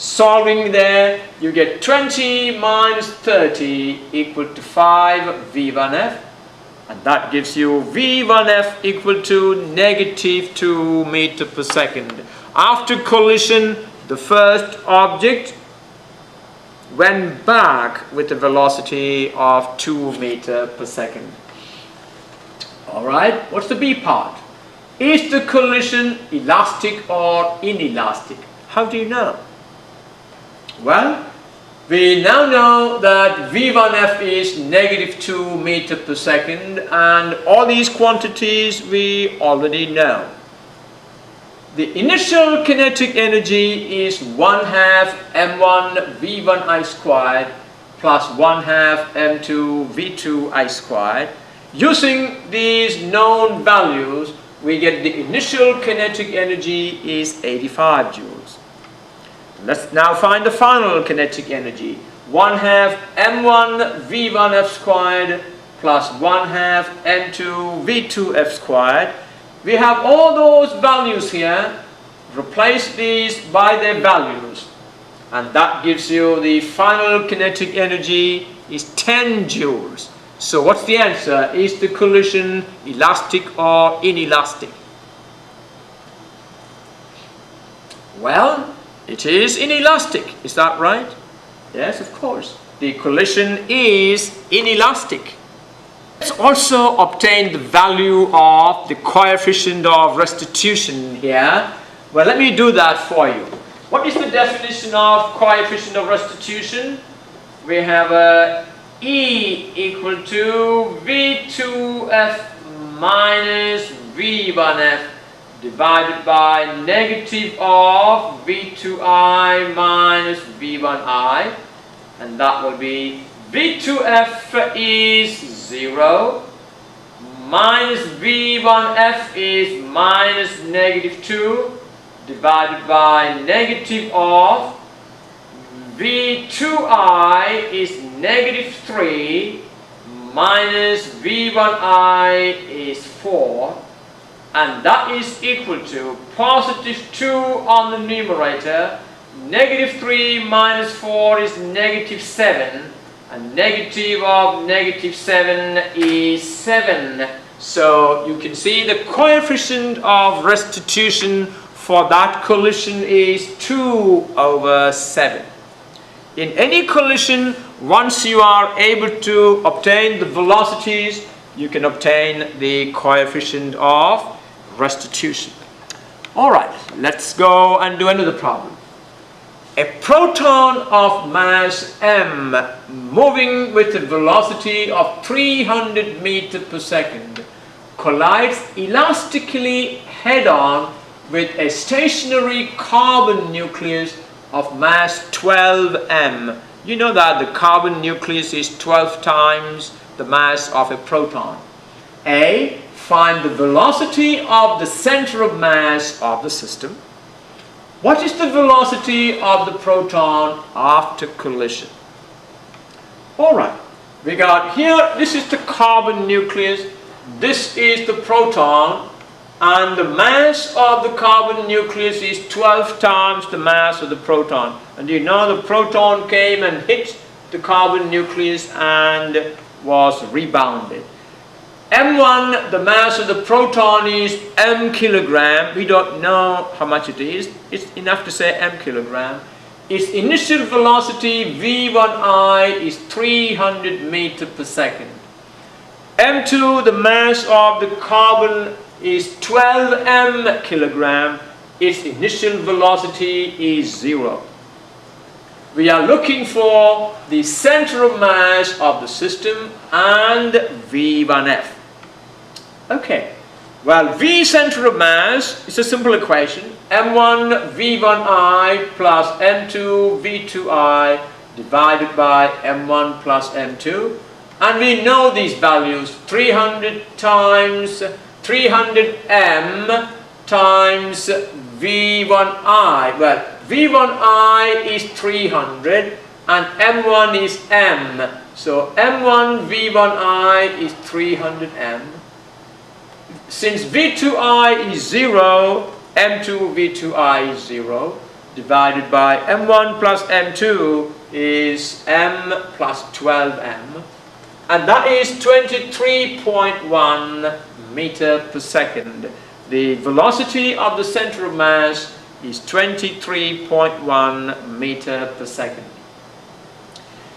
Solving there, you get 20 minus 30 equal to 5 V1F. And that gives you V1F equal to negative 2 meters per second. After collision, the first object went back with a velocity of 2 meters per second. Alright, what's the B part? Is the collision elastic or inelastic? How do you know? Well, we now know that V1F is negative 2 meters per second, and all these quantities we already know. The initial kinetic energy is 1/2 M1 V1I squared plus 1/2 M2 V2I squared. Using these known values, we get the initial kinetic energy is 85 joules. Let's now find the final kinetic energy. 1/2 M1 V1F squared plus 1/2 M2 V2F squared. We have all those values here. Replace these by their values. And that gives you the final kinetic energy is 10 joules. So what's the answer? Is the collision elastic or inelastic? Well, it is inelastic. Is that right? Yes, of course. The collision is inelastic. Let's also obtain the value of the coefficient of restitution here. Well, let me do that for you. What is the definition of coefficient of restitution? We have E equal to V2F minus V1F divided by negative of V2I minus V1I, and that will be V2F is 0 minus V1F is minus negative 2 divided by negative of V2I is negative 3 minus V1I is 4, and that is equal to positive 2 on the numerator, negative 3 minus 4 is negative 7, and negative of negative 7 is 7. So you can see the coefficient of restitution for that collision is 2/7. In any collision, once you are able to obtain the velocities, you can obtain the coefficient of restitution. Alright, let's go and do another problem. A proton of mass m moving with a velocity of 300 meters per second collides elastically head-on with a stationary carbon nucleus of mass 12 m. You know that the carbon nucleus is 12 times the mass of a proton. A. Find the velocity of the center of mass of the system. What is the velocity of the proton after collision? Alright, we got here, this is the carbon nucleus, this is the proton, and the mass of the carbon nucleus is 12 times the mass of the proton. And you know the proton came and hit the carbon nucleus and was rebounded. M1, the mass of the proton is m kilogram. We don't know how much it is. It's enough to say m kilogram. Its initial velocity v1I is 300 meters per second. M2, the mass of the carbon is 12 m kilogram. Its initial velocity is 0. We are looking for the center of mass of the system and v1f. Okay, well, V center of mass is a simple equation. M1 V1I plus M2 V2I divided by M1 plus M2. And we know these values, 300 times 300M times V1I. Well, V1I is 300 and M1 is M. So M1 V1I is 300M. Since V2I is 0, M2 V2I is 0, divided by M1 plus M2 is M plus 12M, and that is 23.1 meter per second. The velocity of the center of mass is 23.1 meter per second.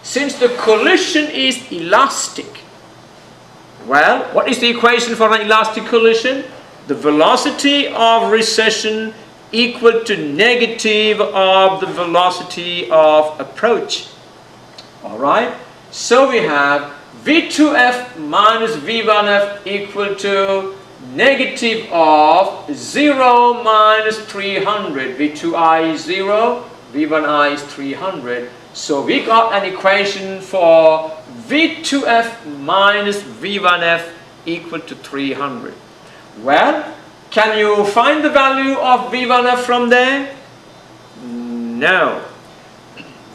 Since the collision is elastic, well, what is the equation for an elastic collision? The velocity of recession equal to negative of the velocity of approach. Alright, so we have V2F minus V1F equal to negative of 0 minus 300. V2I is 0, V1I is 300. So we got an equation for V2F minus V1F equal to 300. Well, can you find the value of V1F from there? No.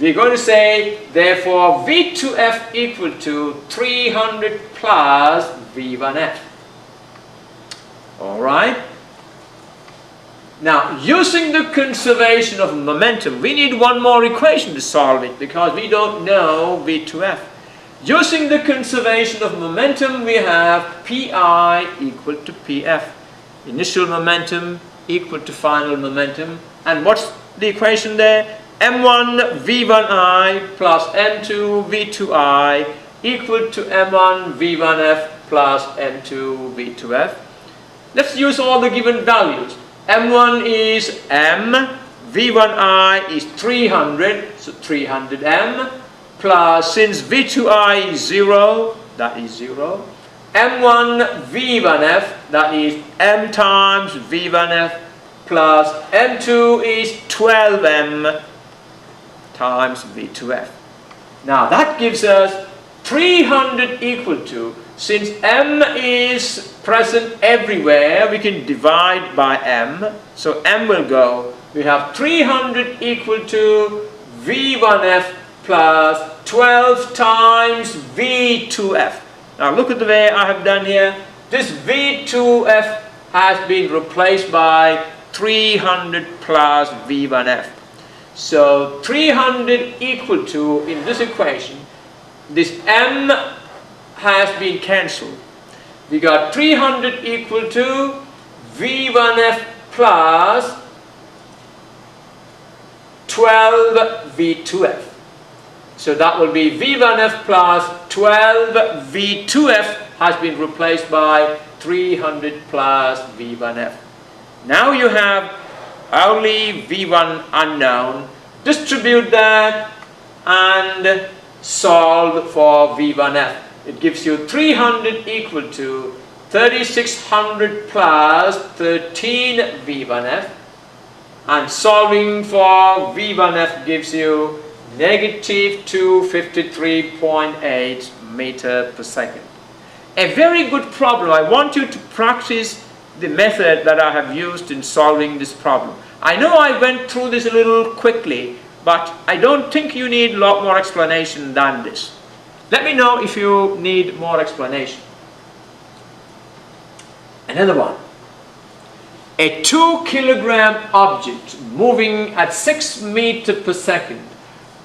We're going to say, therefore, V2F equal to 300 plus V1F. Alright? Now, using the conservation of momentum, we need one more equation to solve it because we don't know V2F. Using the conservation of momentum, we have Pi equal to Pf. Initial momentum equal to final momentum. And what's the equation there? M1 V1I plus M2 V2I equal to M1 V1F plus M2 V2F. Let's use all the given values. M1 is M, V1I is 300, so 300M, plus, since V2I is 0, that is 0, M1 V1F, that is M times V1F, plus M2 is 12M times V2F. Now that gives us 300 equal to, since M is present everywhere, we can divide by M. So M will go. We have 300 equal to V1F plus 12 times V2F. Now look at the way I have done here. This V2F has been replaced by 300 plus V1F. So 300 equal to, in this equation, this M has been cancelled. We got 300 equal to V1F plus 12 V2F. So that will be V1F plus 12 V2F has been replaced by 300 plus V1F. Now you have only V1 unknown. Distribute that and solve for V1F. It gives you 300 equal to 3600 plus 13 V1F. And solving for V1F gives you negative 253.8 meter per second. A very good problem. I want you to practice the method that I have used in solving this problem. I know I went through this a little quickly, but I don't think you need a lot more explanation than this. Let me know if you need more explanation. Another one. A 2 kilogram object moving at 6 meters per second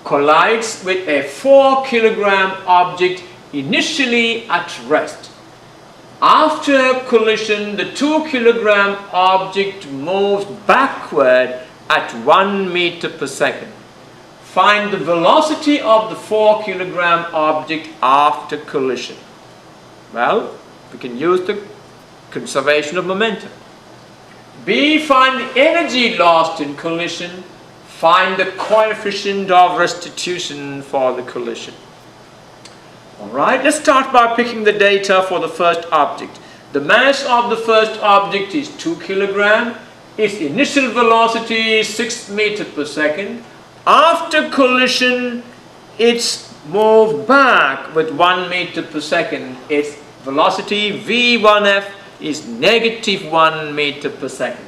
collides with a 4 kilogram object initially at rest. After collision, the 2 kilogram object moves backward at 1 meter per second. Find the velocity of the 4 kilogram object after collision. Well, we can use the conservation of momentum. B, find the energy lost in collision. Find the coefficient of restitution for the collision. Alright, let's start by picking the data for the first object. The mass of the first object is 2 kilogram. Its initial velocity is 6 meters per second. After collision, it's moved back with 1 meter per second. Its velocity V1F is negative 1 meter per second.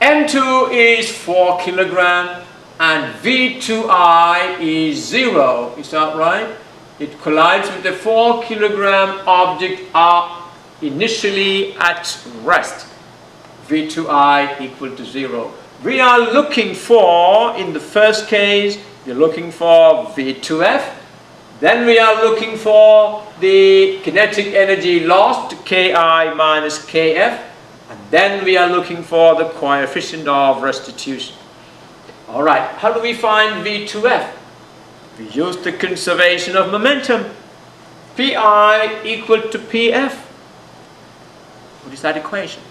M2 is 4 kilogram and V2I is 0. Is that right? It collides with the 4 kilogram object initially at rest. V2I equal to 0. We are looking for, in the first case, you're looking for V2F. Then we are looking for the kinetic energy lost, Ki minus Kf. And then we are looking for the coefficient of restitution. Alright, how do we find V2F? We use the conservation of momentum. Pi equal to Pf. What is that equation?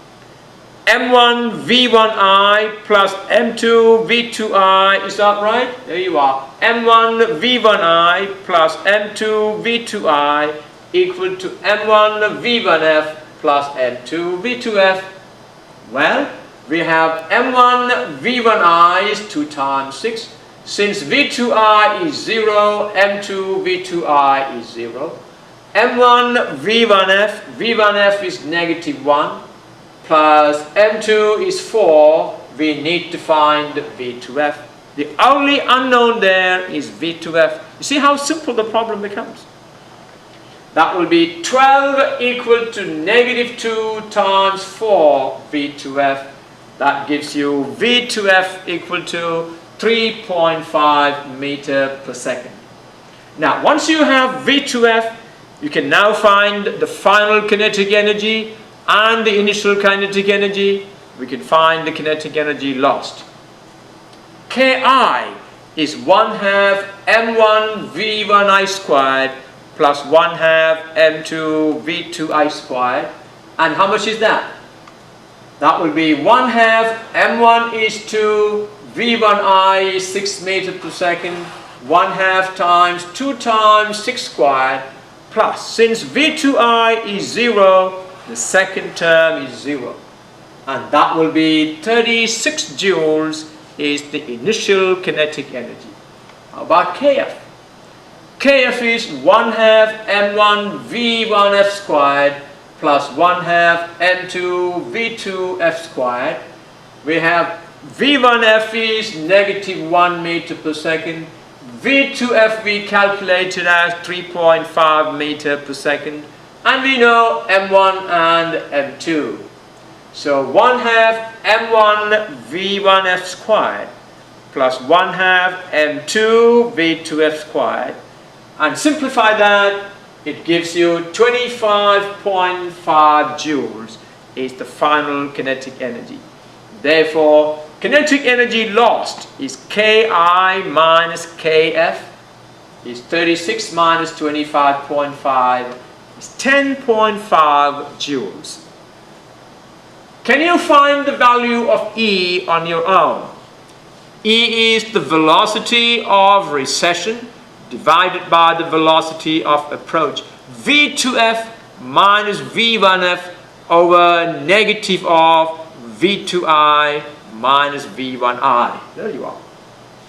M1 V1I plus M2 V2I, is that right? There you are. M1 V1I plus M2 V2I equal to M1 V1F plus M2 V2F. Well, we have M1 V1I is 2 times 6. Since V2I is 0, M2 V2I is 0. M1 V1F is negative 1. Plus M2 is 4, we need to find V2F. The only unknown there is V2F. You see how simple the problem becomes? That will be 12 equal to negative 2 times 4 V2F. That gives you V2F equal to 3.5 meter per second. Now, once you have V2F, you can now find the final kinetic energy and the initial kinetic energy. We can find the kinetic energy lost. Ki is 1/2 m1 v1i squared plus 1/2 m2 v2i squared. And how much is that? That will be 1/2 m1 is 2, v1i is 6 meters per second, 1/2 times 2 times 6 squared, plus, since v2i is 0, the second term is 0. And that will be 36 joules is the initial kinetic energy. How about Kf? Kf is 1/2 m1 v1f squared plus 1/2 m2 v2f squared. We have v1f is negative 1 meter per second. v2f we calculated as 3.5 meter per second. And we know m1 and m2. So 1/2 m1 v1f squared plus 1/2 m2 v2f squared. And simplify that, it gives you 25.5 joules is the final kinetic energy. Therefore, kinetic energy lost is Ki minus Kf. is 36 minus 25.5 is 10.5 joules. Can you find the value of E on your own? E is the velocity of recession divided by the velocity of approach. V2F minus V1F over negative of V2I minus V1I. There you are.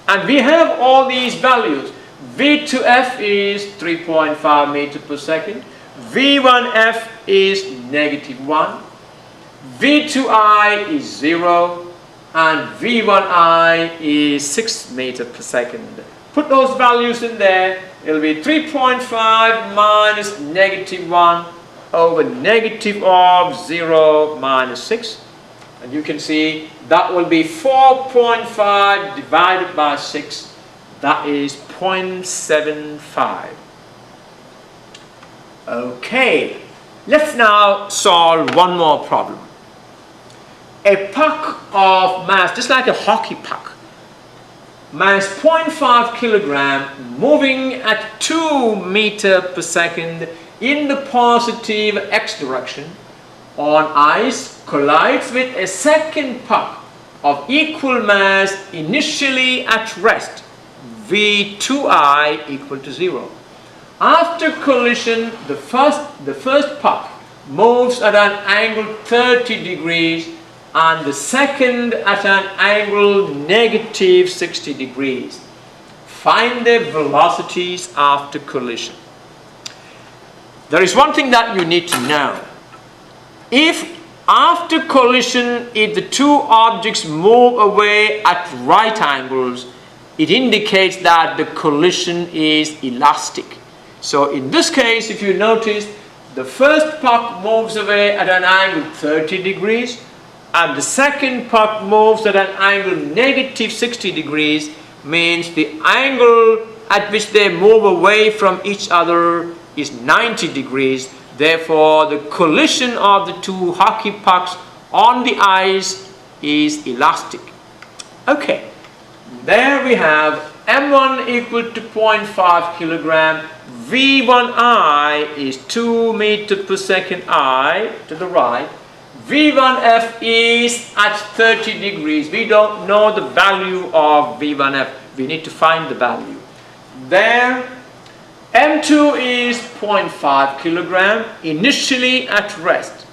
And we have all these values. V2F is 3.5 meter per second. V1F is -1. V2I is 0. And V1I is 6 meter per second. Put those values in there. It'll be 3.5 minus -1 over negative of 0 minus 6. And you can see that will be 4.5 divided by 6. That is 0.75. Okay, let's now solve one more problem. A puck of mass, just like a hockey puck, mass 0.5 kilogram, moving at 2 meter per second in the positive x direction on ice, collides with a second puck of equal mass initially at rest, V2I equal to 0. After collision, the first puck moves at an angle 30 degrees and the second at an angle -60 degrees. Find the velocities after collision. There is one thing that you need to know. If after collision, if the two objects move away at right angles, it indicates that the collision is elastic. So in this case, if you notice, the first puck moves away at an angle 30 degrees and the second puck moves at an angle -60 degrees, means the angle at which they move away from each other is 90 degrees. Therefore, the collision of the two hockey pucks on the ice is elastic. Okay, there we have M1 equal to 0.5 kilogram, V1I is 2 meter per second I to the right, V1F is at 30 degrees. We don't know the value of V1F. We need to find the value. There, M2 is 0.5 kilogram, initially at rest.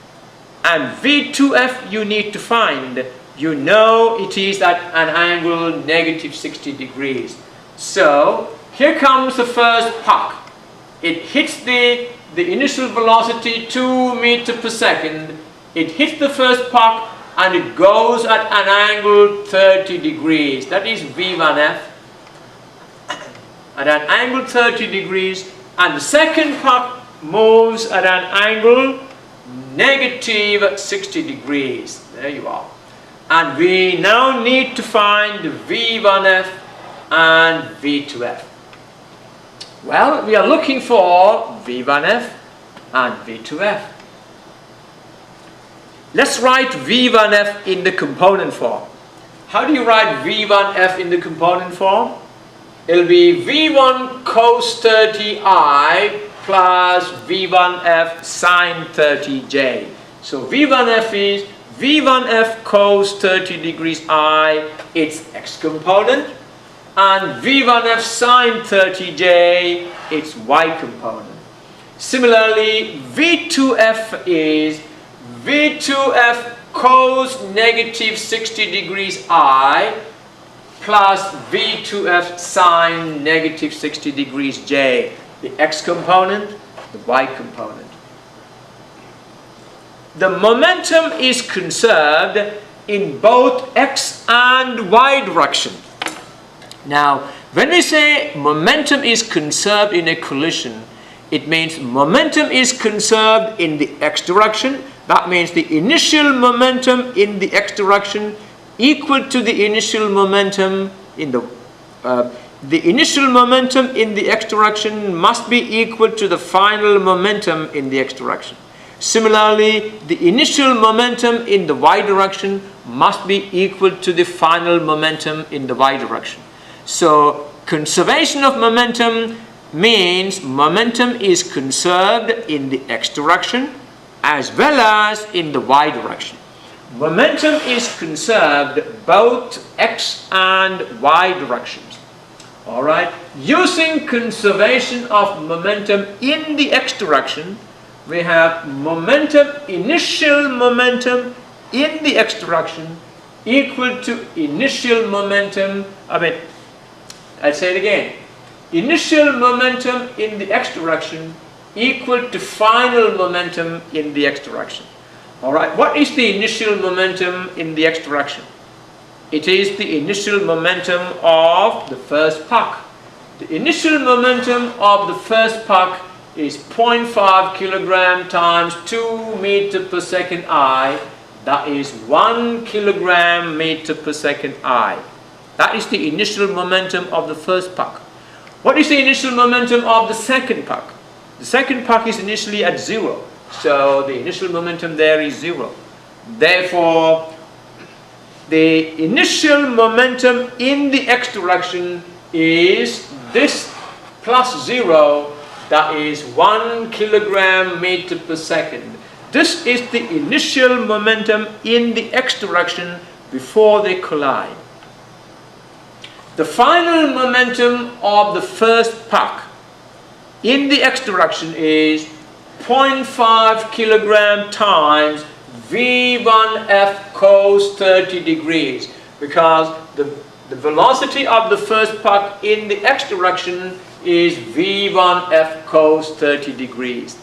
And V2F you need to find. You know it is at an angle -60 degrees. So, here comes the first puck. It hits the initial velocity 2 meter per second. It hits the first puck and it goes at an angle 30 degrees. That is V1F. At an angle 30 degrees, and the second puck moves at an angle -60 degrees. There you are. And we now need to find V1F and V2F. Well, we are looking for V1F and V2F. Let's write V1F in the component form. How do you write V1F in the component form? It'll be V1 cos 30I plus V1F sine 30J. So V1F is V1F cos 30 degrees I, its x component, and V1F sine 30J, its y component. Similarly, V2F is V2F cos -60 degrees I plus V2F sine -60 degrees J, the x component, the y component. The momentum is conserved in both x and y direction. Now, when we say momentum is conserved in a collision, it means momentum is conserved in the x direction. That means the initial momentum in the x direction equal to the initial momentum in the initial momentum in the x direction must be equal to the final momentum in the x direction. Similarly, the initial momentum in the y direction must be equal to the final momentum in the y direction. So, conservation of momentum means momentum is conserved in the x direction as well as in the y direction. Momentum is conserved both x and y directions. Alright, using conservation of momentum in the x direction, we have initial momentum in the x direction equal to initial momentum, I'll say it again. Initial momentum in the x direction equal to final momentum in the x direction. Alright, what is the initial momentum in the x direction? It is the initial momentum of the first puck. The initial momentum of the first puck is 0.5 kilogram times 2 meter per second I. That is 1 kilogram meter per second I. That is the initial momentum of the first puck. What is the initial momentum of the second puck? The second puck is initially at 0. So the initial momentum there is 0. Therefore, the initial momentum in the x direction is this plus 0, that is 1 kilogram meter per second. This is the initial momentum in the x direction before they collide. The final momentum of the first puck in the x direction is 0.5 kilogram times V1F cos 30 degrees, because the velocity of the first puck in the x direction is V1F cos 30 degrees.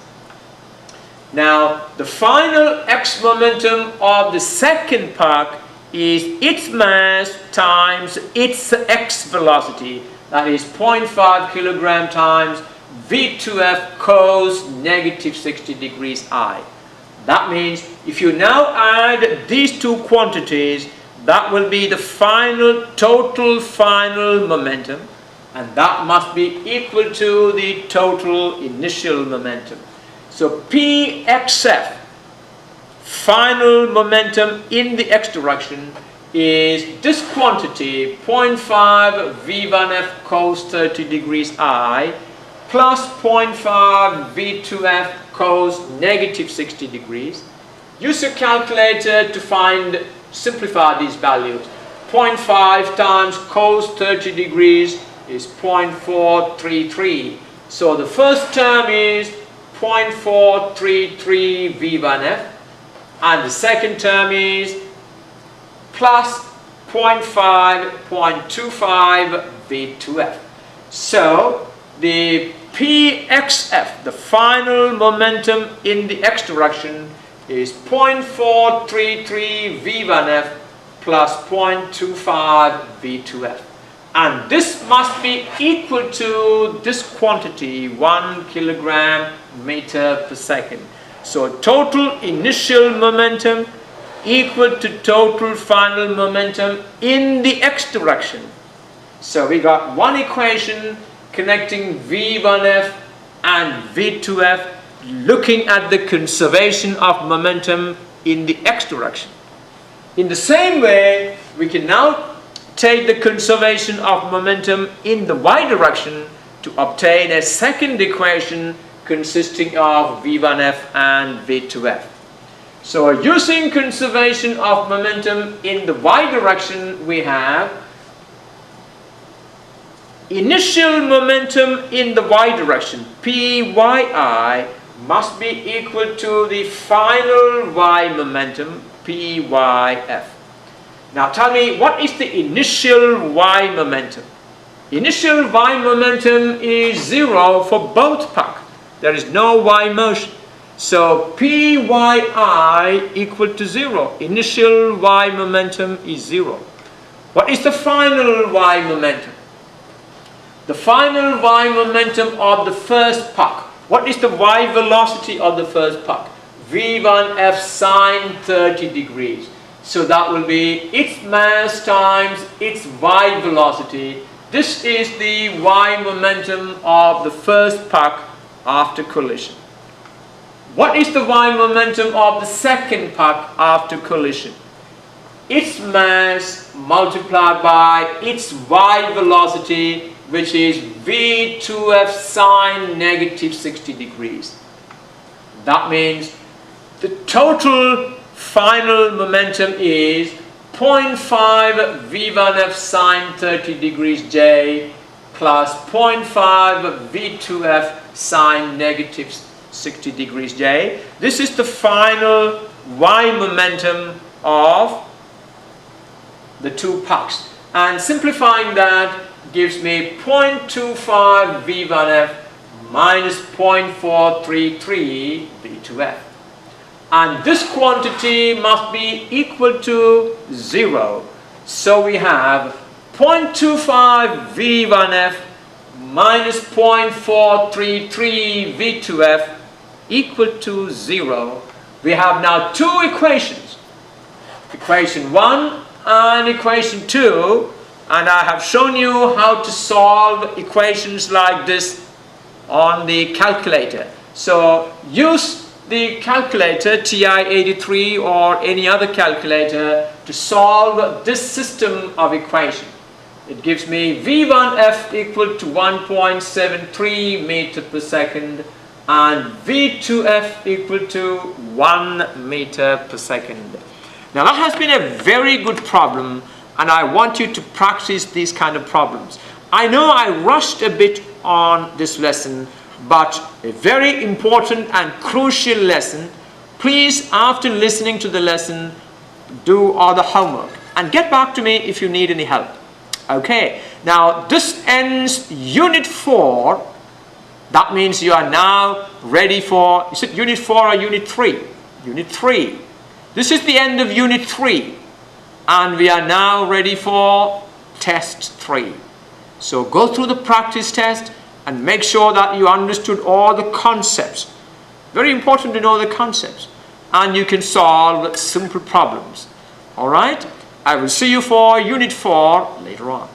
Now, the final x momentum of the second puck is its mass times its x velocity, that is 0.5 kilogram times V2F cos negative 60 degrees I. That means if you now add these two quantities, that will be the total final momentum, and that must be equal to the total initial momentum. So Pxf, final momentum in the x direction, is this quantity 0.5 V1F cos 30 degrees I plus 0.5 V2F cos negative 60 degrees. Use your calculator to simplify these values. 0.5 times cos 30 degrees is 0.433. So the first term is 0.433 V1F, and the second term is plus 0.25 V2F. So the Pxf, the final momentum in the x direction, is 0.433 V1F plus 0.25 V2F. And this must be equal to this quantity, 1 kilogram meter per second. So total initial momentum equal to total final momentum in the x direction. So we got one equation connecting V1F and V2F, looking at the conservation of momentum in the x direction. In the same way, we can now take the conservation of momentum in the y direction to obtain a second equation consisting of V1F and V2F. So using conservation of momentum in the y direction, we have initial momentum in the y direction, Pyi, must be equal to the final y momentum, Pyf. Now tell me, what is the initial y momentum? Initial y momentum is 0 for both puck. There is no y motion. So Pyi equal to 0. Initial y momentum is 0. What is the final y momentum? The final y momentum of the first puck. What is the y velocity of the first puck? V1F sine 30 degrees. So that will be its mass times its y velocity. This is the y momentum of the first puck after collision. What is the y momentum of the second puck after collision? Its mass multiplied by its y velocity, which is V2F sine negative 60 degrees. That means the total final momentum is 0.5 V1F sine 30 degrees J plus 0.5 V2F sine negative 60 degrees J. This is the final Y momentum of the two pucks. And simplifying that gives me 0.25 V1F minus 0.433 V2F. And this quantity must be equal to 0. So we have 0.25 V1F minus 0.433 V2F equal to 0. We have now two equations, equation 1 and equation 2, and I have shown you how to solve equations like this on the calculator. So use the calculator TI-83 or any other calculator to solve this system of equation. It gives me V1F equal to 1.73 meter per second and V2F equal to 1 meter per second. Now that has been a very good problem, and I want you to practice these kind of problems. I know I rushed a bit on this lesson, but a very important and crucial lesson. Please, after listening to the lesson, do all the homework and get back to me if you need any help. Okay, now this ends unit 4. That means you are now ready for, is it unit 4 or unit 3? Unit 3. This is the end of unit 3, and we are now ready for test 3. So go through the practice test and make sure that you understood all the concepts. Very important to know the concepts, and you can solve simple problems. All right? I will see you for unit 4 later on.